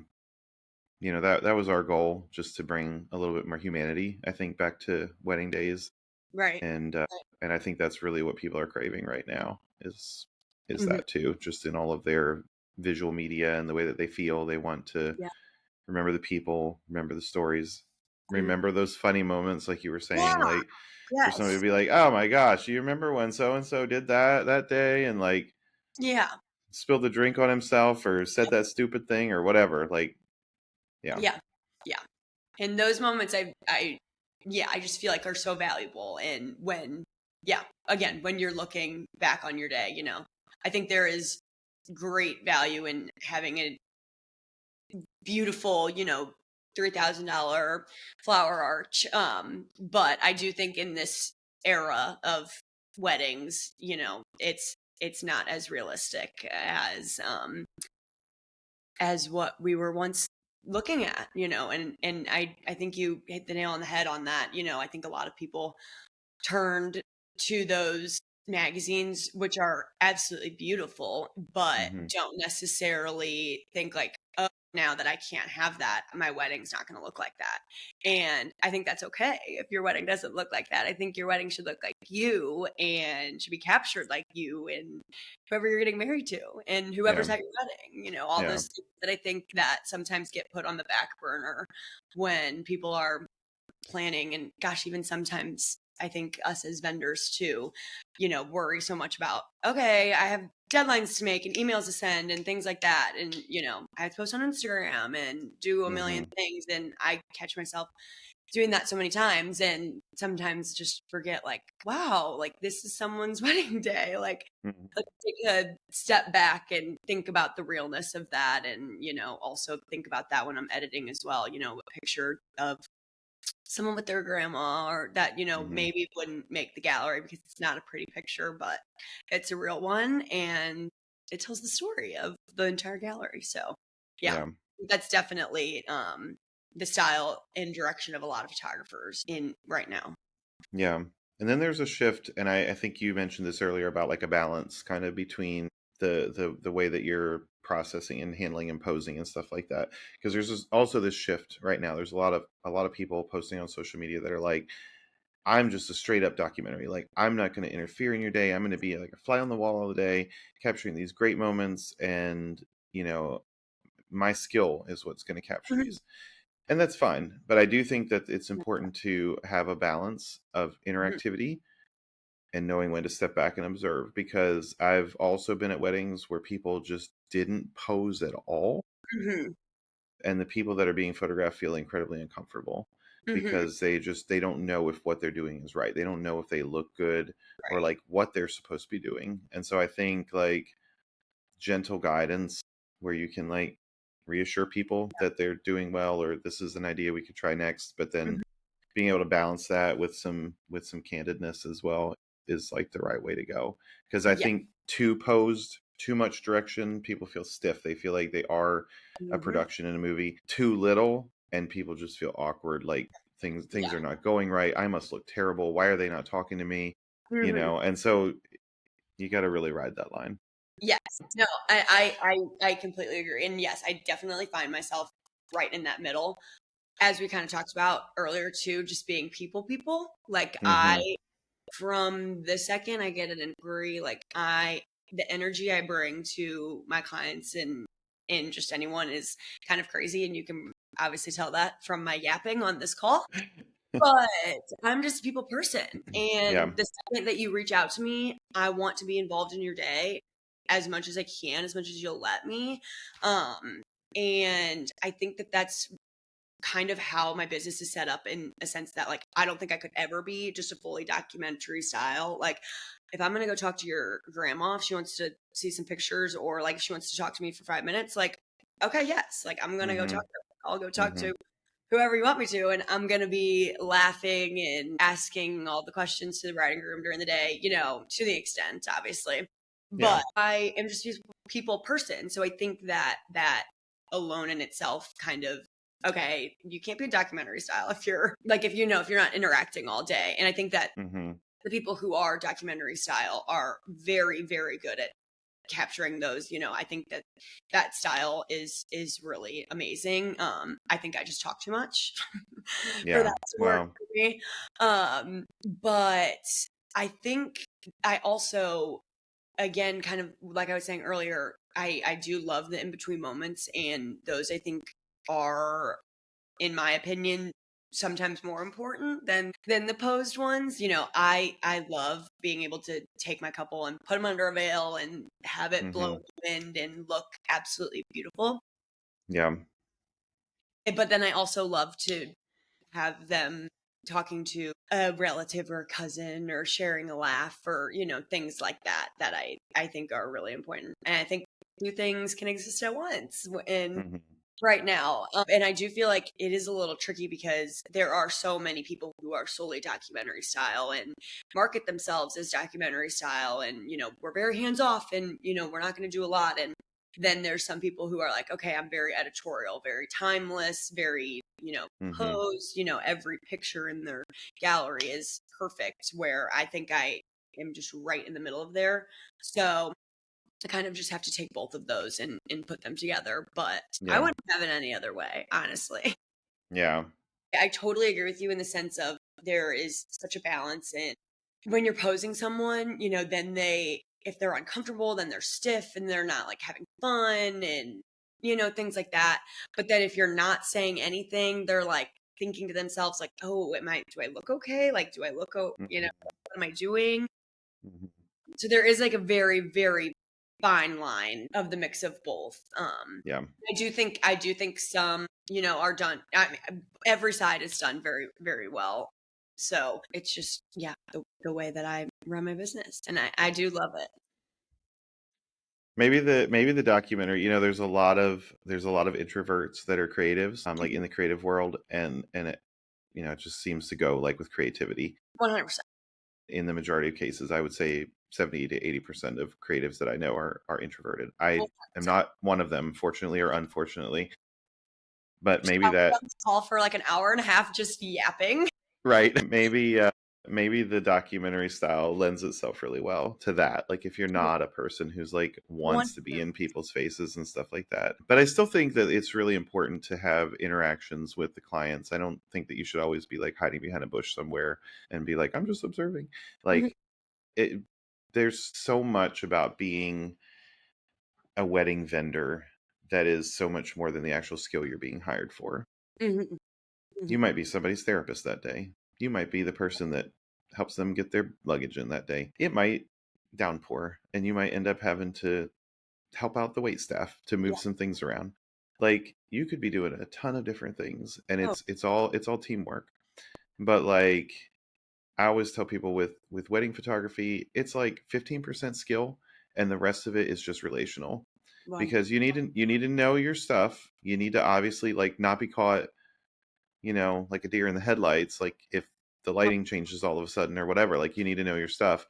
that was our goal, just to bring a little bit more humanity, I think, back to wedding days. Right. And I think that's really what people are craving right now, is Mhm. that too, just in all of their visual media and the way that they feel. They want to Yeah. remember the people, remember the stories, Mhm. remember those funny moments, like you were saying, Yeah. like for somebody to Yes. be like, oh my gosh, you remember when so and so did that day, and like Yeah. spilled the drink on himself or said that stupid thing or whatever. Like, yeah. Yeah. Yeah. And those moments, I just feel like are so valuable. And again, when you're looking back on your day, I think there is great value in having a beautiful, $3,000 flower arch. But I do think in this era of weddings, it's not as realistic as what we were once looking at, and I think you hit the nail on the head on that. I think a lot of people turned to those magazines, which are absolutely beautiful, but Mhm. don't necessarily think like, oh, now that I can't have that, my wedding's not going to look like that. And I think that's okay if your wedding doesn't look like that. I think your wedding should look like you and should be captured like you and whoever you're getting married to and whoever's Yeah. at your wedding, all Yeah. those things that I think that sometimes get put on the back burner when people are planning. And gosh, even sometimes I think us as vendors too, worry so much about, okay, I have deadlines to make and emails to send and things like that. And, I have to post on Instagram and do a million Mhm. things. And I catch myself doing that so many times, and sometimes just forget, like, wow, like this is someone's wedding day. Like, Mhm. let's take a step back and think about the realness of that. And, also think about that when I'm editing as well. A picture of someone with their grandma, or that, Mhm. maybe wouldn't make the gallery because it's not a pretty picture, but it's a real one. And it tells the story of the entire gallery. So, yeah, Yeah. that's definitely the style and direction of a lot of photographers in right now. Yeah. And then there's a shift, and I think you mentioned this earlier about like a balance kind of between the way that you're processing and handling and posing and stuff like that. Because also this shift right now. There's a lot of people posting on social media that are like, I'm just a straight up documentary. Like, I'm not going to interfere in your day. I'm going to be like a fly on the wall all the day, capturing these great moments, and you know, my skill is what's going to capture Mhm. these. And that's fine. But I do think that it's important to have a balance of Mhm. interactivity and knowing when to step back and observe, because I've also been at weddings where people just didn't pose at all, Mhm. and the people that are being photographed feel incredibly uncomfortable Mhm. because they don't know if what they're doing is right. They don't know if they look good or Right. like what they're supposed to be doing. And so I think like gentle guidance where you can like reassure people that they're doing well, or this is an idea we could try next, but then Mhm. being able to balance that with some candidness as well is like the right way to go. Because I Yeah. think too posed, too much direction, people feel stiff. They feel like they are a Mhm. production in a movie. Too little, and people just feel awkward. Like things Yeah. are not going right. I must look terrible. Why are they not talking to me? Mhm. And so you got to really ride that line. Yes. No, I completely agree. And yes, I definitely find myself right in that middle. As we kind of talked about earlier too, just being people. Like, Hmm. from the second I get an inquiry, like, the energy I bring to my clients and just anyone is kind of crazy. And you can obviously tell that from my yapping on this call. But I'm just a people person. Yeah. And the second that you reach out to me, I want to be involved in your day as much as I can, as much as you'll let me. Um, and I think that that's kind of how my business is set up, in a sense that, like, I don't think I could ever be just a fully documentary style. Like, if I'm gonna go talk to your grandma, if she wants to see some pictures, or like if she wants to talk to me for 5 minutes, like, okay, yes, like, I'm gonna go talk Hmm. to her. I'll go talk Hmm. to whoever you want me to, and I'm gonna be laughing and asking all the questions to the writing room during the day, to the extent, obviously. Yeah. But I am just a people person, so I think that alone in itself kind of, okay, you can't be a documentary style if you're like, if you're not interacting all day. And I think that Hmm. the people who are documentary style are very, very good at capturing those. I think that style is really amazing. I think I just talk too much for that Yeah. to work Wow. for me. But I think I also, again, kind of like I was saying earlier, I do love the in between moments, and those, I think, are, in my opinion, sometimes more important than the posed ones. I love being able to take my couple and put them under a veil and have it blow Hmm. in the wind and look absolutely beautiful. Yeah. But then I also love to have them talking to a relative or a cousin, or sharing a laugh, or things like that, that I think are really important. And I think two things can exist at once in Hmm. right now. And I do feel like it is a little tricky, because there are so many people who are solely documentary style and market themselves as documentary style. And, we're very hands off, and, we're not going to do a lot. And then there's some people who are like, okay, I'm very editorial, very timeless, very, Hmm. posed, every picture in their gallery is perfect, where I think I am just right in the middle of there. So I kind of just have to take both of those and put them together. But I Yeah. wouldn't have it any other way, honestly. Yeah. I totally agree with you in the sense of, there is such a balance in when you're posing someone, then if they're uncomfortable, then they're stiff and they're not like having fun, and, things like that. But then if you're not saying anything, they're like thinking to themselves, like, oh, do I look okay? Like, do I look, Hmm. what am I doing? Hmm. So there is like a very, very fine line of the mix of both. Yeah. I do think some, are done. I mean, every side is done very, very well. So it's just, the way that I run my business, and I do love it. Maybe the documentary, there's a lot of introverts that are creatives, like in the creative world, and it, it just seems to go like with creativity. 100%. In the majority of cases, I would say 70 to 80% of creatives that I know are introverted. I am not one of them, fortunately or unfortunately. But maybe that call for like an hour and a half just yapping. Right. Maybe the documentary style lends itself really well to that. Like if you're not a person who's like wants to be in people's faces and stuff like that. But I still think that it's really important to have interactions with the clients. I don't think that you should always be like hiding behind a bush somewhere and be like, I'm just observing. Like there's so much about being a wedding vendor that is so much more than the actual skill you're being hired for. You might be somebody's therapist that day. You might be the person that helps them get their luggage in that day. It might downpour and you might end up having to help out the wait staff to move some things around. Like you could be doing a ton of different things, and it's all teamwork. But like I always tell people with wedding photography, it's like 15% skill and the rest of it is just relational. Because you need to know your stuff. You need to obviously like not be caught like a deer in the headlights, like if the lighting changes all of a sudden or whatever, like you need to know your stuff.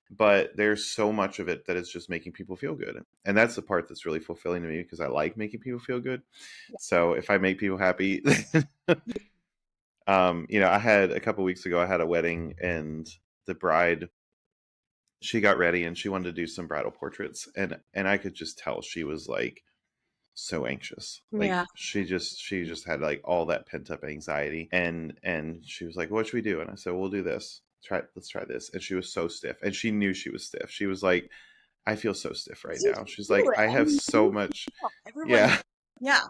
But there's so much of it that is just making people feel good. And that's the part that's really fulfilling to me because I like making people feel good. So if I make people happy, I had a couple weeks ago, I had a wedding and the bride, she got ready and she wanted to do some bridal portraits. And I could just tell she was like, so anxious. Like she just had like all that pent up anxiety, and she was like, what should we do? And I said, we'll do this. Let's try this. And she was so stiff, and she knew she was stiff. She was like, I feel so stiff right now. She's like, I have so much. Yeah.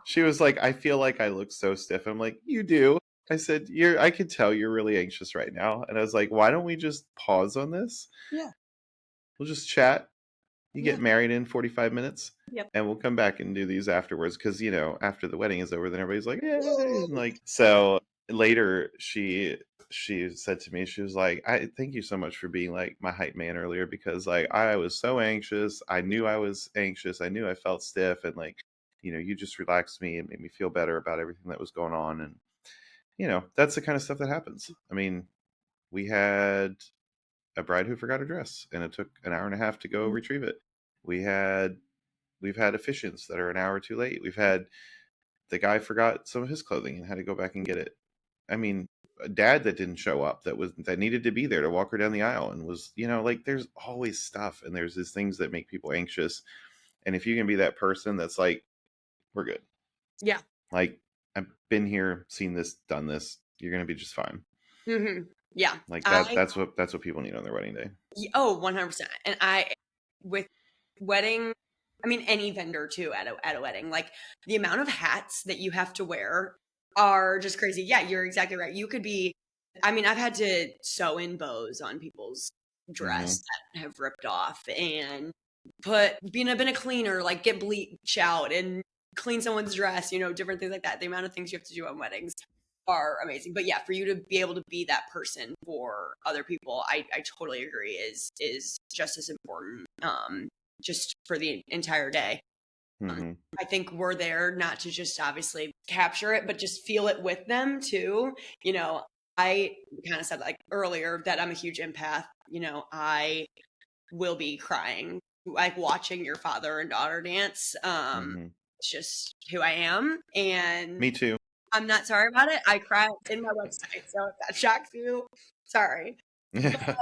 She was like, I feel like I look so stiff. I'm like, you do. I said, I could tell you're really anxious right now. And I was like, why don't we just pause on this? We'll just chat. You get married in 45 minutes, and we'll come back and do these afterwards. Because after the wedding is over, then everybody's like, "Yay!" And like so. Later, she said to me, she was like, "I thank you so much for being like my hype man earlier because like I was so anxious. I knew I was anxious. I knew I felt stiff, and like you just relaxed me and made me feel better about everything that was going on. And that's the kind of stuff that happens. I mean, we had a bride who forgot her dress and it took an hour and a half to go retrieve it. We've had officiants that are an hour too late. We've had the guy forgot some of his clothing and had to go back and get it. I mean, a dad that didn't show up that needed to be there to walk her down the aisle and was, like there's always stuff and there's these things that make people anxious. And if you can be that person that's like, we're good. Yeah. Like I've been here, seen this, done this. You're going to be just fine. Yeah. Like that's what people need on their wedding day. Oh, 100%. And with wedding, I mean, any vendor too at a wedding, like the amount of hats that you have to wear are just crazy. Yeah, you're exactly right. You could be, I mean, I've had to sew in bows on people's dress that have ripped off and been a cleaner, like get bleach out and clean someone's dress, different things like that. The amount of things you have to do on weddings are amazing. But yeah, for you to be able to be that person for other people, I totally agree is just as important. Just for the entire day. I think we're there not to just obviously capture it, but just feel it with them too. I kind of said like earlier that I'm a huge empath. I will be crying like watching your father and daughter dance. It's just who I am. And me too. I'm not sorry about it. I cry in my website. So if that shocks you, sorry. But,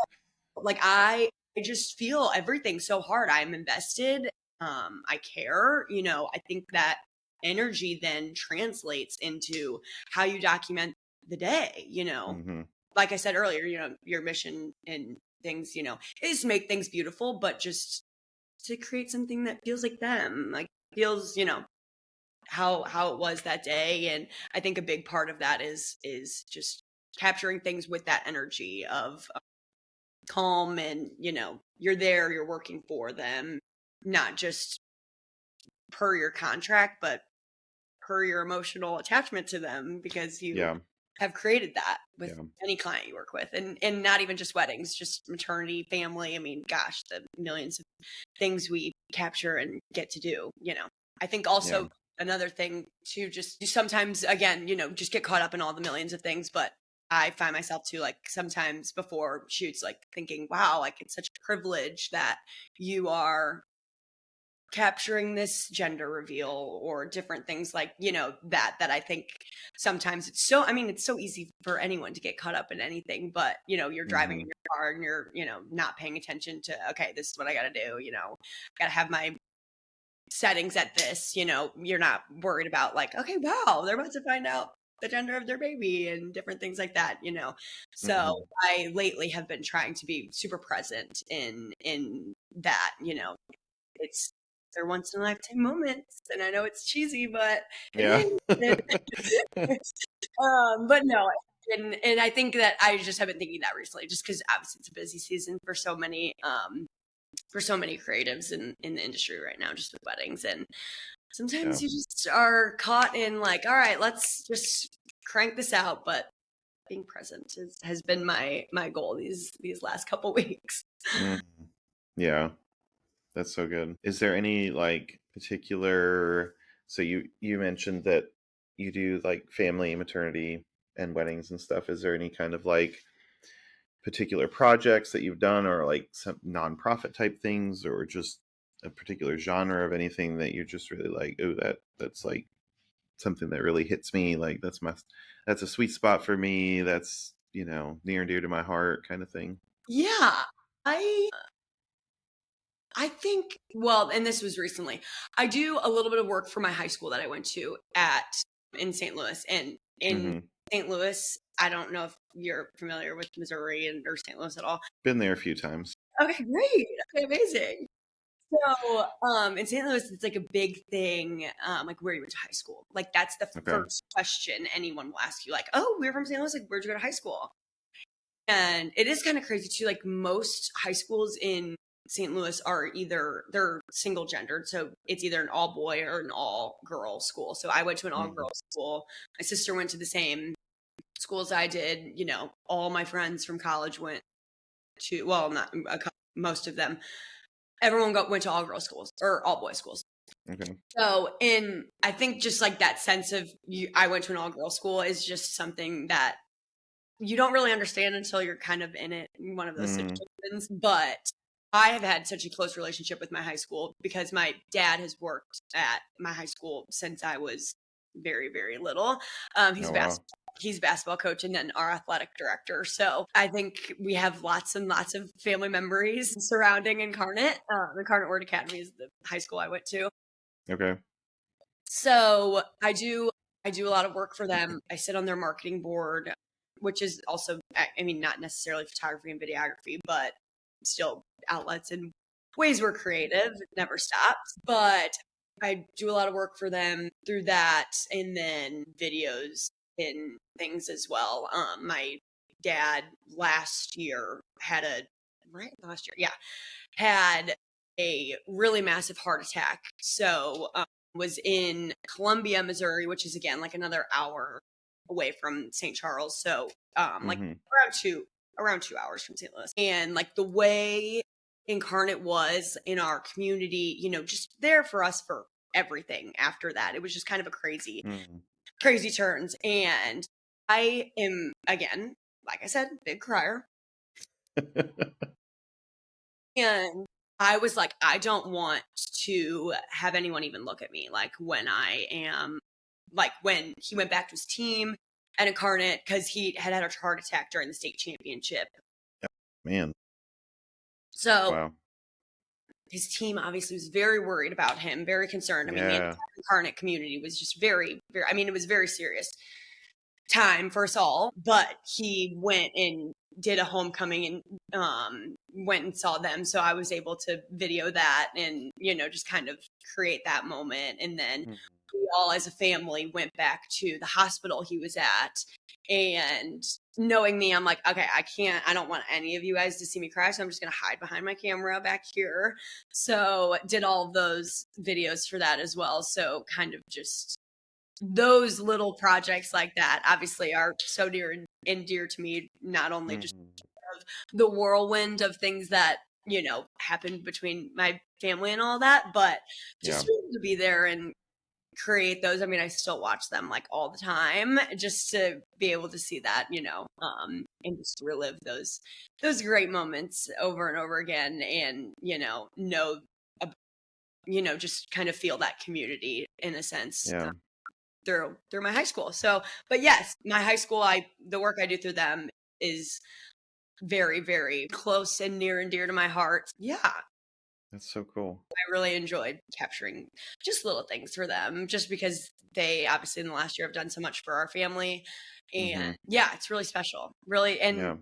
like I just feel everything so hard. I'm invested. I care. I think that energy then translates into how you document the day. Like I said earlier, your mission and things, is to make things beautiful, but just to create something that feels like them, like feels, how it was that day. And I think a big part of that is just capturing things with that energy of calm and, you're there, you're working for them. not just per your contract, but per your emotional attachment to them, because you Yeah. have created that with Yeah. any client you work with, and not even just weddings, just maternity, family. I mean, gosh, the millions of things we capture and get to do, I think also Yeah. another thing to just sometimes, again, just get caught up in all the millions of things. But I find myself too, like, sometimes before shoots, like, thinking, wow, like, it's such a privilege that you are capturing this gender reveal or different things like, that I think sometimes it's so easy for anyone to get caught up in anything, but you're driving in Mhm. your car and you're, not paying attention to, okay, this is what I got to do, got to have my settings at this, you're not worried about, like, okay, wow, they're about to find out the gender of their baby and different things like that. So Mhm. I lately have been trying to be super present in that. It's They're once in a lifetime moments, and I know it's cheesy, but it Yeah. is. But no, and I think that I just have been thinking that recently, just because obviously it's a busy season for so many creatives in the industry right now, just with weddings, and Yeah. sometimes you just are caught in, like, all right, let's just crank this out, but being present has been my goal these last couple weeks. Mhm. Yeah. That's so good. Is there any like particular, so you mentioned that you do like family, maternity, and weddings and stuff. Is there any kind of like particular projects that you've done, or like some nonprofit type things, or just a particular genre of anything that you're just really like, oh, that's like something that really hits me, like that's a sweet spot for me, that's, near and dear to my heart kind of thing? Yeah, I think, well, and this was recently, I do a little bit of work for my high school that I went to in St. Louis. And in Hmm. St. Louis, I don't know if you're familiar with Missouri or St. Louis at all. Been there a few times. Okay, great. Okay, amazing. So, in St. Louis, it's like a big thing, like, where you went to high school. Like, that's the Okay. first question anyone will ask you, like, oh, we're from St. Louis. Like, where'd you go to high school? And it is kind of crazy too. Like, most high schools in St. Louis they're single gendered. So it's either an all boy or an all girl school. So I went to an all Hmm. girl school. My sister went to the same school as I did. All my friends from college went to, well, not most of them. Everyone went to all girl schools or all boy schools. Okay. So, I think just like that sense of I went to an all girl school is just something that you don't really understand until you're kind of in one of those Mm. situations. But I have had such a close relationship with my high school because my dad has worked at my high school since I was very, very little. He's Oh a wow. basketball coach and then our athletic director. So I think we have lots and lots of family memories surrounding Incarnate. Incarnate Word Academy is the high school I went to. Okay. So I do a lot of work for them. I sit on their marketing board, which is also, I mean, not necessarily photography and videography, but still outlets and ways we're creative. It never stops. But I do a lot of work for them through that, and then videos and things as well. My dad last year had had a really massive heart attack. So was in Columbia, Missouri, which is, again, like another hour away from St. Charles. So like Hmm. around 2 hours from St. Louis. And like the way Incarnate was in our community, just there for us for everything after that. It was just kind of a crazy turns. And I am, again, like I said, big crier. And I was like, I don't want to have anyone even look at me. Like, when he went back to his team at Incarnate, because he had a heart attack during the state championship. Man. So Wow. his team obviously was very worried about him, very concerned. I mean, the Yeah. entire Incarnate community was just very, very, I mean, it was very serious time for us all. But he went and did a homecoming and went and saw them. So I was able to video that and, just kind of create that moment. And then Mhm. we all as a family went back to the hospital he was at. And knowing me, I'm like, okay, I don't want any of you guys to see me cry. So I'm just going to hide behind my camera back here. So did all of those videos for that as well. So kind of just those little projects like that obviously are so dear and dear to me, not only just the whirlwind of things that, happened between my family and all that, but just to be able to be there and create those. I mean, I still watch them like all the time just to be able to see that, and just relive those great moments over and over again, and just kind of feel that community in a sense. Yeah. Through my high school. So, but yes, my high school, the work I do through them is very, very close and near and dear to my heart. Yeah. That's so cool. I really enjoyed capturing just little things for them, just because they obviously in the last year have done so much for our family. And yeah, it's really special. Really. And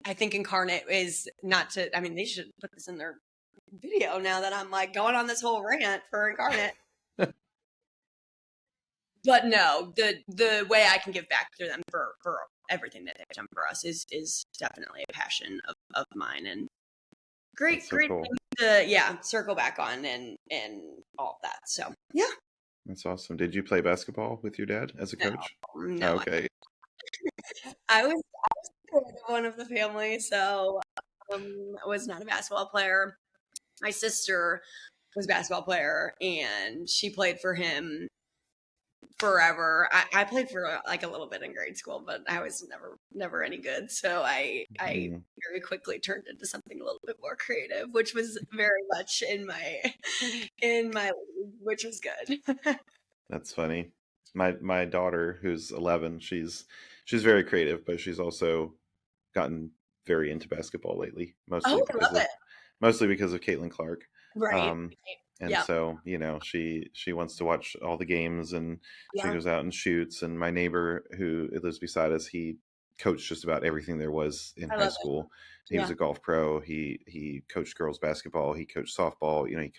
I think Incarnate is they should put this in their video now that I'm like going on this whole rant for Incarnate. But no, the way I can give back to them for everything that they've done for us is definitely a passion of mine, and great cool. thing to circle back on and all of that. So yeah, that's awesome. Did you play basketball with your dad as a coach? No. Okay. I was one of the family, so I was not a basketball player. My sister was a basketball player, and she played for him forever. I played for like a little bit in grade school, but I was never any good. So I very quickly turned into something a little bit more creative, which was very much in my which was good. That's funny. My daughter, who's 11, she's very creative, but she's also gotten very into basketball lately, mostly because of Caitlin Clark. Right. And so, she wants to watch all the games, and she goes out and shoots. And my neighbor who lives beside us, he coached just about everything there was in high school. He was a golf pro. He coached girls basketball. He coached softball.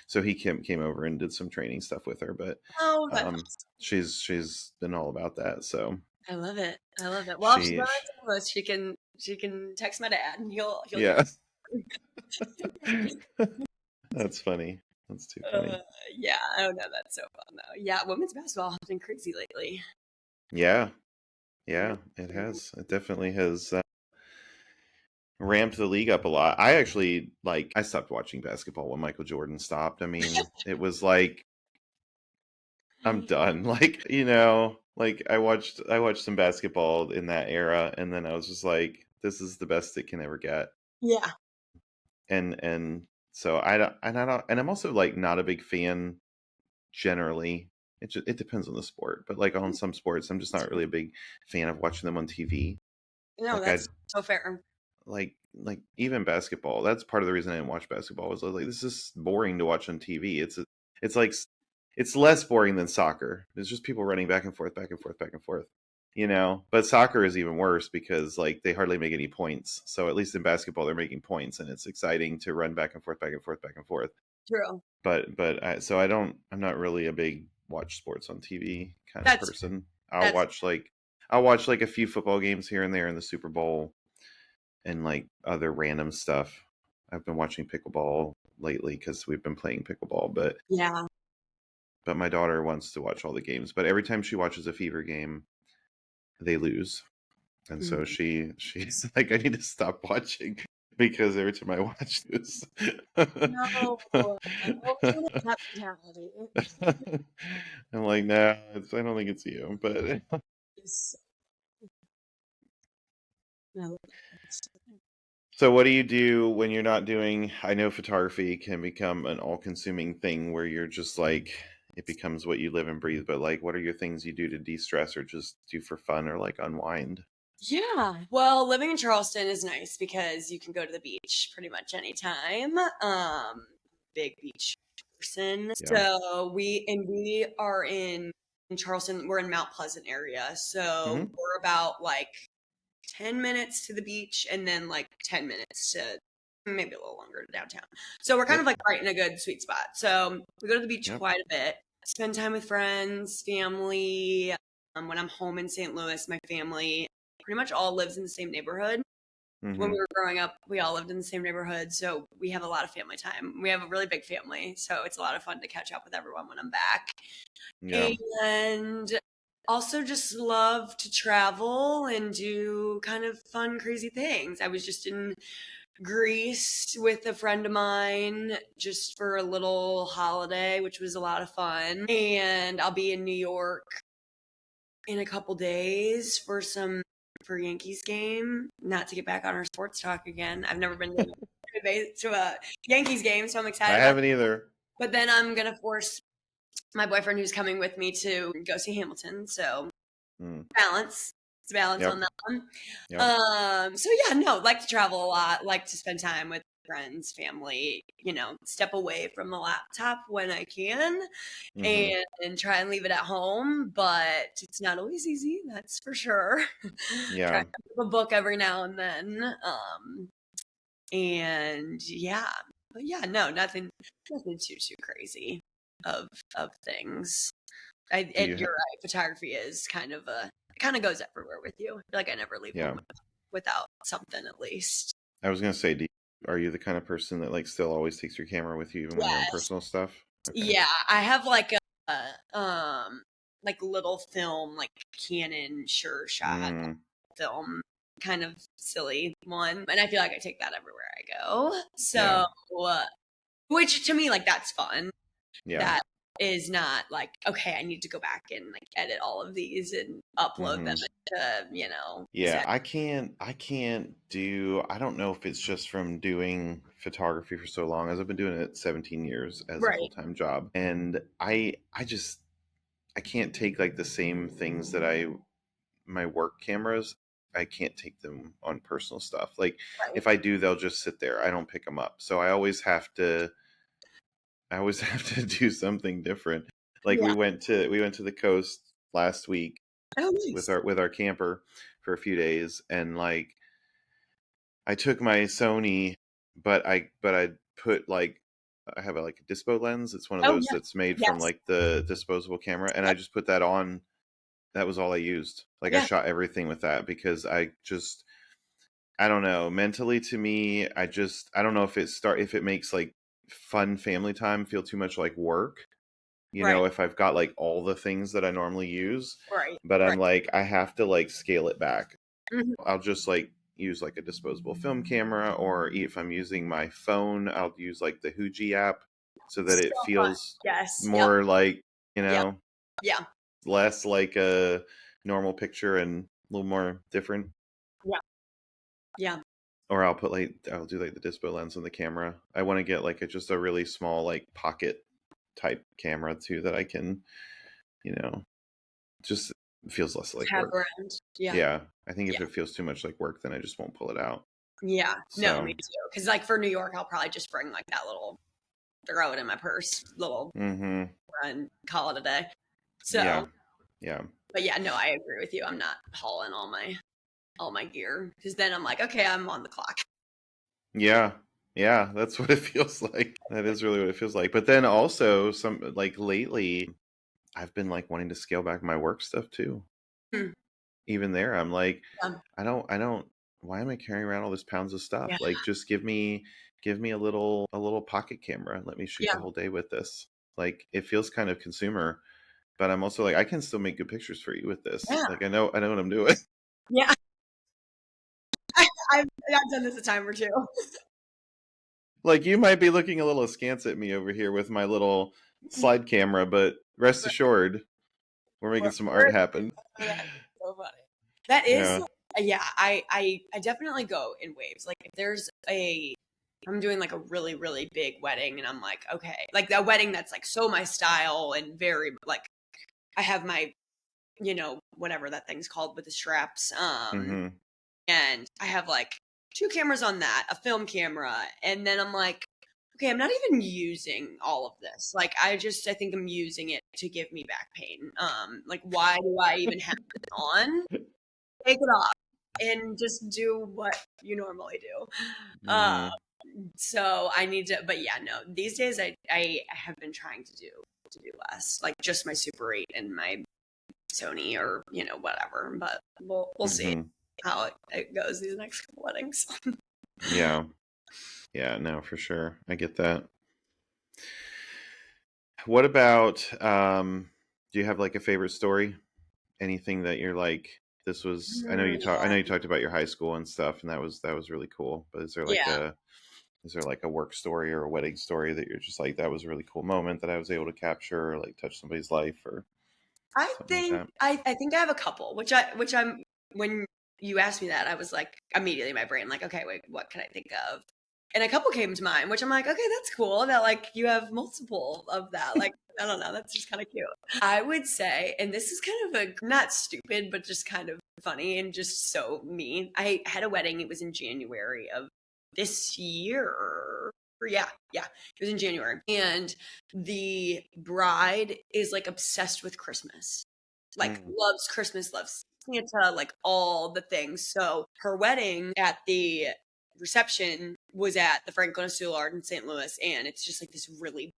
So he came over and did some training stuff with her. But she's been all about that. So I love it. Well, if she's not on us, she can text my dad, and he'll That's funny. That's too funny. Yeah, I don't know. That's so fun though. Yeah, women's basketball has been crazy lately. Yeah, it has. It definitely has ramped the league up a lot. I actually I stopped watching basketball when Michael Jordan stopped. I mean, it was like I'm done. I watched some basketball in that era, and then I was just like, this is the best it can ever get. Yeah. And so I'm also not a big fan generally. It depends on the sport, but on some sports, I'm just not really a big fan of watching them on TV. No, that's so fair. Like even basketball, that's part of the reason I didn't watch basketball, was I was like, this is boring to watch on TV. It's less boring than soccer. It's just people running back and forth, but soccer is even worse because they hardly make any points. So at least in basketball, they're making points, and it's exciting to run back and forth. True. But I'm not really a big watch sports on TV kind of person. I'll watch a few football games here and there in the Super Bowl, and other random stuff. I've been watching pickleball lately because we've been playing pickleball, but my daughter wants to watch all the games. But every time she watches a Fever game, they lose. And so she's like, I need to stop watching because every time I watch this. No. I'm like, no, I don't think it's you. But so what do you do when you're not doing, I know photography can become an all-consuming thing where you're just it becomes what you live and breathe, but what are your things you do to de-stress or just do for fun or unwind? Yeah. Well, living in Charleston is nice because you can go to the beach pretty much anytime. Big beach person. Yeah. So we are in Charleston. We're in Mount Pleasant area. So we're about 10 minutes to the beach, and then 10 minutes to maybe a little longer to downtown. So we're kind of right in a good sweet spot. So we go to the beach quite a bit, spend time with friends, family. When I'm home in St. Louis, my family pretty much all lives in the same neighborhood. When Mm-hmm. we were growing up, we all lived in the same neighborhood, so we have a lot of family time. We have a really big family, so it's a lot of fun to catch up with everyone when I'm back. Yeah. And also just love to travel and do kind of fun, crazy things. I was just in Greece with a friend of mine just for a little holiday, which was a lot of fun. And I'll be in New York in a couple days for Yankees game. Not to get back on our sports talk again. I've never been to a Yankees game, so I'm I excited. haven't either. But then I'm gonna force my boyfriend who's coming with me to go see Hamilton. So balance. It's a balance Yep. on that one. Yep. So yeah, no, like to travel a lot, like to spend time with friends, family, step away from the laptop when I can and try and leave it at home, but it's not always easy, that's for sure. Yeah. Try to pick up a book every now and then. And yeah. But yeah, no, nothing too crazy of things. you You're right. Photography is kind of goes everywhere with you. I feel like I never leave Yeah. home without something at least. I was gonna say, are you the kind of person that like still always takes your camera with you even when you're on Yes. personal stuff? Okay. Yeah, I have like like little film, like Canon sure shot film, kind of silly one, and I feel like I take that everywhere I go. So, which to me, like that's fun. Yeah. That is not like, okay, I need to go back and like edit all of these and upload them to, Yeah, I can't do, I don't know if it's just from doing photography for so long, as I've been doing it 17 years as a full-time job. And I can't take like the same things that my work cameras, I can't take them on personal stuff. Like if I do, they'll just sit there. I don't pick them up. So I always have to do something different. Like we went to the coast last week with our camper for a few days, and like I took my Sony, but I put like, I have a dispo lens. It's one of those that's made from like the disposable camera, and I just put that on. That was all I used. Like I shot everything with that because I don't know, mentally to me, I don't know if it makes like fun family time feel too much like work. If I've got like all the things that I normally use. But I'm like, I have to like scale it back. I'll just like use like a disposable film camera, or if I'm using my phone, I'll use like the Huji app so that it feels more like, less like a normal picture and a little more different. Yeah. Or I'll do like the dispo lens on the camera. I want to get like just a really small like pocket type camera too that I can, just feels less like work. Around. Yeah. I think if it feels too much like work, then I just won't pull it out. Yeah. No, me too. Because like for New York, I'll probably just bring like that little, throw it in my purse, little run, call it a day. So yeah. But yeah, no, I agree with you. I'm not hauling all my gear, because then I'm like, okay, I'm on the clock. Yeah, that's what it feels like. That is really what it feels like. But then also some like lately, I've been like wanting to scale back my work stuff too. Even there, I'm like, I don't. Why am I carrying around all this pounds of stuff? Like, just give me a little pocket camera. Let me shoot the whole day with this. Like, it feels kind of consumer, but I'm also like, I can still make good pictures for you with this. Like, I know what I'm doing. Yeah. I've done this a time or two. Like, you might be looking a little askance at me over here with my little slide camera, but rest assured, we're making some art happen. That's so funny. That is, I definitely go in waves. Like if I'm doing like a really, really big wedding and I'm like, okay, like that wedding that's like so my style and very like, I have my, whatever that thing's called with the straps. And I have like 2 cameras on that, a film camera. And then I'm like, okay, I'm not even using all of this. Like, I think I'm using it to give me back pain. Like, why do I even have it on? Take it off and just do what you normally do. So I need to, but yeah, no, these days I have been trying to do less, like just my Super 8 and my Sony or, whatever, but we'll see. how it goes these next couple weddings. Yeah. Yeah, no, for sure. I get that. What about do you have like a favorite story? Anything that you're like, this was, I know you talked about your high school and stuff, and that was really cool. But Yeah. is there like a work story or a wedding story that you're just like, that was a really cool moment that I was able to capture, or like touch somebody's life or I something like think that? I think I have a couple, which I'm when you asked me that, I was like immediately my brain like, okay, wait, what can I think of? And a couple came to mind, which I'm like, okay, that's cool that like you have multiple of that. Like, I don't know, that's just kind of cute. I would say, and this is kind of a not stupid, but just kind of funny and just so me. I had a wedding, it was in January of this year. Yeah, it was in January. And the bride is like obsessed with Christmas, like Mm. loves Christmas, loves Santa, like all the things. So her wedding at the reception was at the Franklin Soulard in St. Louis, and it's just like this really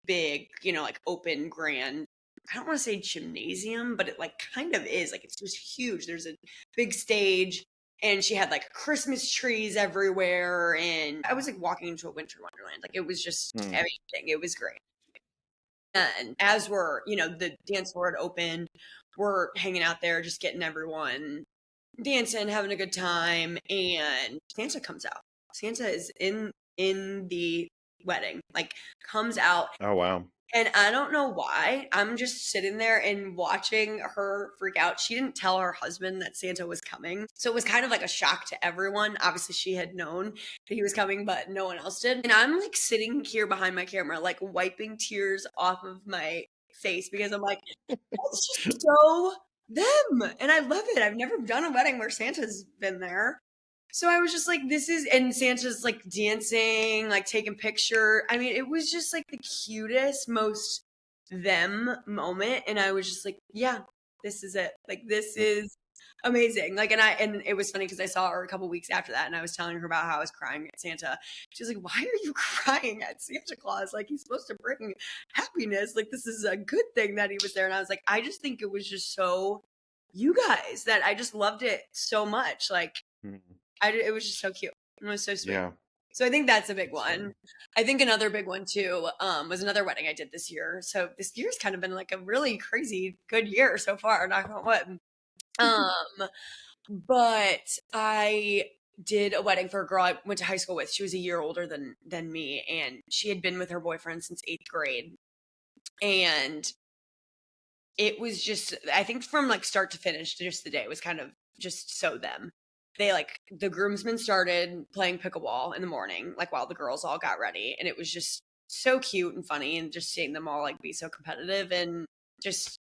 big, like open, grand. I don't want to say gymnasium, but it like kind of is. Like it's just huge. There's a big stage, and she had like Christmas trees everywhere, and I was like walking into a winter wonderland. Like it was just Mm. everything. It was great. And as we're, the dance floor had opened, we're hanging out there, just getting everyone dancing, having a good time, and Santa comes out. Santa is in the wedding, like comes out, Oh wow. and I don't know why. I'm just sitting there and watching her freak out. She didn't tell her husband that Santa was coming. So it was kind of like a shock to everyone. Obviously, she had known that he was coming, but no one else did. And I'm like sitting here behind my camera, like wiping tears off of my face because I'm like, that's just so them. And I love it. I've never done a wedding where Santa's been there. So I was just like, and Santa's like dancing, like taking picture. I mean, it was just like the cutest, most them moment. And I was just like, yeah, this is it. Like, this is amazing. Like, and it was funny because I saw her a couple weeks after that and I was telling her about how I was crying at Santa. She was like, why are you crying at Santa Claus? Like, he's supposed to bring happiness. Like, this is a good thing that he was there. And I was like, I just think it was just so you guys that I just loved it so much. Like, Mm. it was just so cute. It was so sweet. Yeah. So I think that's a big That's one. funny. I think another big one too was another wedding I did this year. So this year's kind of been like a really crazy good year so far. Knock on wood. But I did a wedding for a girl I went to high school with. She was a year older than me, and she had been with her boyfriend since 8th grade. And it was just, I think from like start to finish, just the day was kind of just so them. They like the groomsmen started playing pickleball in the morning, like while the girls all got ready. And it was just so cute and funny, and just seeing them all like be so competitive and just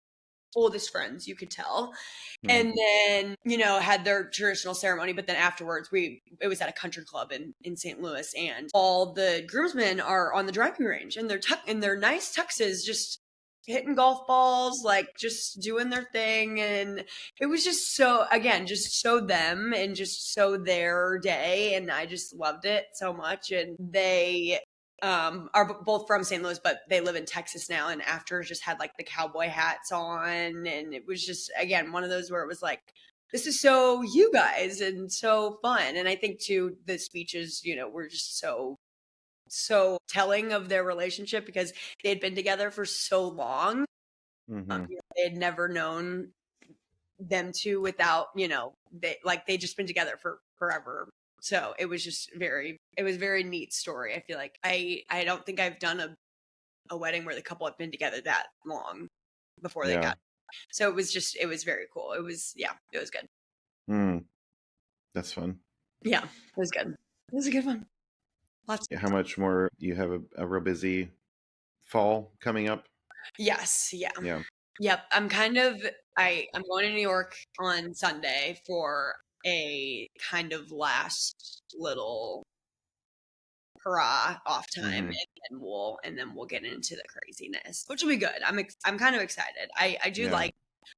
oldest friends, you could tell. Mm. And then, had their traditional ceremony, but then afterwards it was at a country club in St. Louis, and all the groomsmen are on the driving range and they're in their nice tuxes, just hitting golf balls, like just doing their thing. And it was just so, again, just so them and just so their day. And I just loved it so much. And they are both from St. Louis, but they live in Texas now. And after just had like the cowboy hats on. And it was just, again, one of those where it was like, this is so you guys and so fun. And I think too, the speeches, were just so telling of their relationship because they had been together for so long. Mm-hmm. They had never known them two without, they just been together for forever. So it was just very neat story. I feel like I don't think I've done a wedding where the couple had been together that long before they got. So it was very cool. It was good. Mm. That's fun. Yeah, it was good. It was a good one. Lots. How much more you have a real busy fall coming up? Yes. Yeah. Yeah. Yep. I'm going to New York on Sunday for a kind of last little hurrah off time, Mm-hmm. and then we'll get into the craziness, which will be good. I'm kind of excited. I do Yeah. like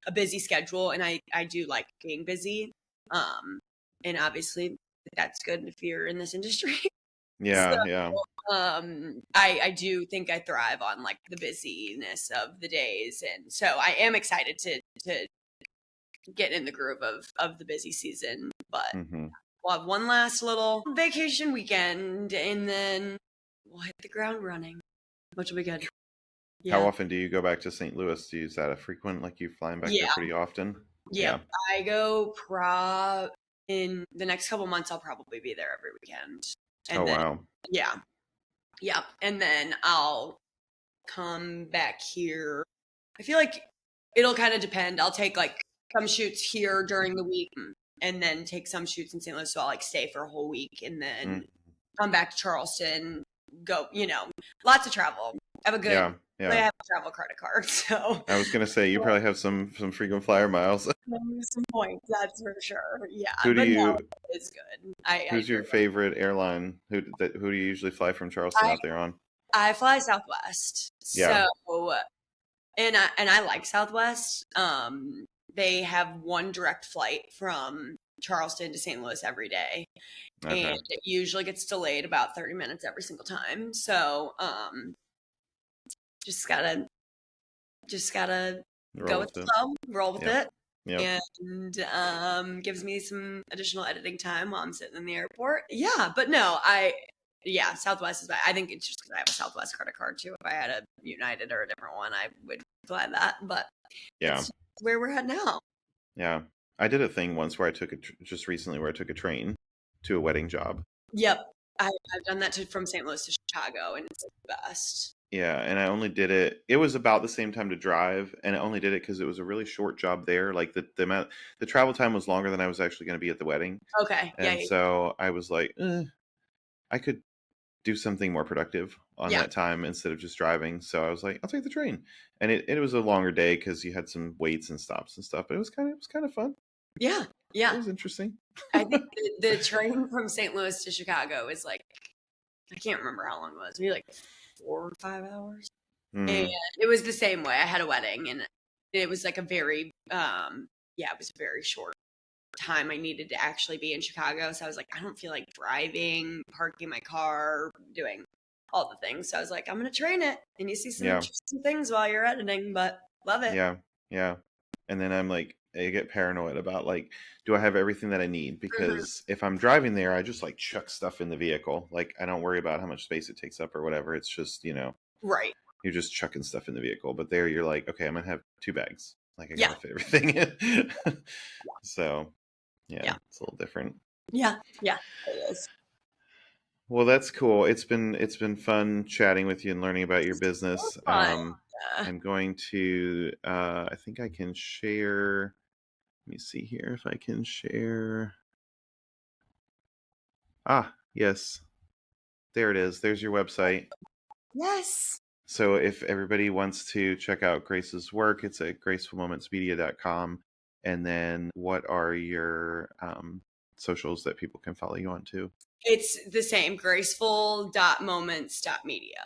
a busy schedule, and I do like being busy. And obviously that's good if you're in this industry. Yeah. So, Yeah. I do think I thrive on like the busyness of the days, and so I am excited to get in the groove of the busy season But Mm-hmm. we'll have one last little vacation weekend, and then we'll hit the ground running, which will be good. How Yeah. often do you go back to St. Louis? Is that a frequent, like you flying back there Yeah. pretty often? Yeah. I go in the next couple months. I'll probably be there every weekend. And Oh, then, wow. yeah. Yeah. And then I'll come back here. I feel like it'll kind of depend. I'll take like some shoots here during the week and then take some shoots in St. Louis. So I'll like stay for a whole week and then come back to Charleston, go, lots of travel. I have a good, Yeah. I have a travel credit card. So I was going to say, you probably have some frequent flyer miles. some points, that's for sure. Yeah. Who do you, it's good. who's your favorite airline? Who do you usually fly from Charleston out there on? I fly Southwest. Yeah. So, and I like Southwest. They have one direct flight from Charleston to St. Louis every day. Okay. And it usually gets delayed about 30 minutes every single time. So, just gotta go with the flow, roll with it. Yep. And gives me some additional editing time while I'm sitting in the airport. Yeah, but no, Southwest is, I think it's just because I have a Southwest credit card too. If I had a United or a different one, I would fly that. But it's where we're at now. Yeah. I did a thing once where I took just recently where I took a train to a wedding job. Yep. I've done that from St. Louis to Chicago, and it's the best. Yeah, and I only did it. It was about the same time to drive, and I only did it because it was a really short job there. Like the travel time was longer than I was actually going to be at the wedding. Okay. And so I was like, I could do something more productive on that time instead of just driving. So I was like, I'll take the train, and it was a longer day because you had some waits and stops and stuff. But it was kind of fun. Yeah. Yeah. It was interesting. I think the train from St. Louis to Chicago is like, I can't remember how long it was. Maybe like 4 or 5 hours. And it was the same way. I had a wedding, and it was like a very, it was a very short time I needed to actually be in Chicago. So I was like, I don't feel like driving, parking my car, doing all the things. So I was like, I'm going to train it. And you see some interesting things while you're editing, but love it. Yeah. Yeah. And then I'm like, I get paranoid about like, do I have everything that I need? Because if I'm driving there, I just like chuck stuff in the vehicle. Like I don't worry about how much space it takes up or whatever. It's just, right. You're just chucking stuff in the vehicle. But there you're like, okay, I'm going to have 2 bags. Like I got to fit everything in. So it's a little different. Yeah. Yeah, it is. Well, that's cool. It's been fun chatting with you and learning about your business. I'm going to, I think I can share. Let me see here if I can share. Yes. There it is. There's your website. Yes. So if everybody wants to check out Grace's work, it's at gracefulmomentsmedia.com. And then what are your socials that people can follow you on too? It's the same, graceful.moments.media.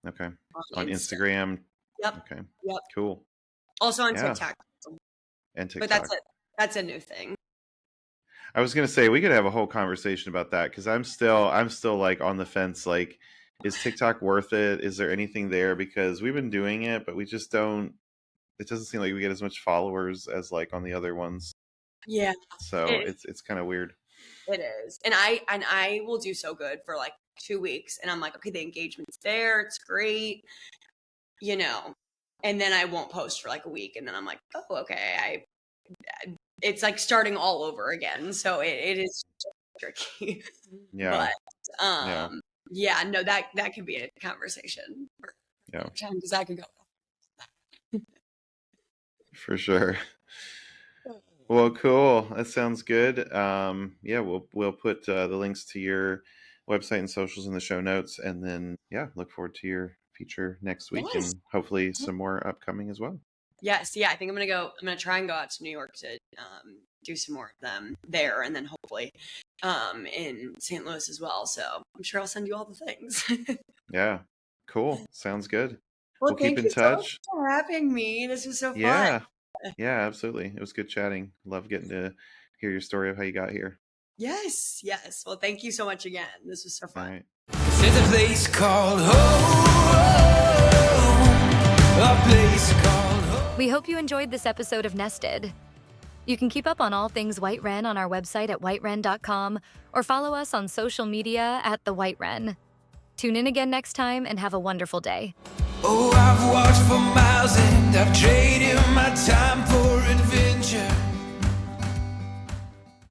Okay. On Instagram. Yep. Okay. Yep. Cool. Also on TikTok. And TikTok. But that's a new thing. I was going to say we could have a whole conversation about that because I'm still like on the fence. Like, is TikTok worth it? Is there anything there? Because we've been doing it, but we just don't. It doesn't seem like we get as much followers as like on the other ones. Yeah. So it's kind of weird. It is, and I will do so good for like 2 weeks, and I'm like, okay, the engagement's there, it's great, and then I won't post for like a week, and then I'm like, oh, okay, it's like starting all over again. So it is tricky. Yeah. But no, that could be a conversation. Because I could go. For sure. Well, cool. That sounds good. We'll put the links to your website and socials in the show notes, and then look forward to your feature next week, and hopefully some more upcoming as well. Yes, yeah. I think I'm gonna try and go out to New York to do some more of them there, and then hopefully in St. Louis as well. So I'm sure I'll send you all the things. Yeah, cool. Sounds good. Well, keep in touch. So much for having me. This was so fun. Yeah, absolutely. It was good chatting. Love getting to hear your story of how you got here. Yes. Well, thank you so much again. This was so fun. All right. There's a place called home. A place called home. We hope you enjoyed this episode of Nested. You can keep up on all things White Wren on our website at whitewren.com or follow us on social media at The White Wren. Tune in again next time and have a wonderful day. Oh, I've walked for miles and I've traded my time for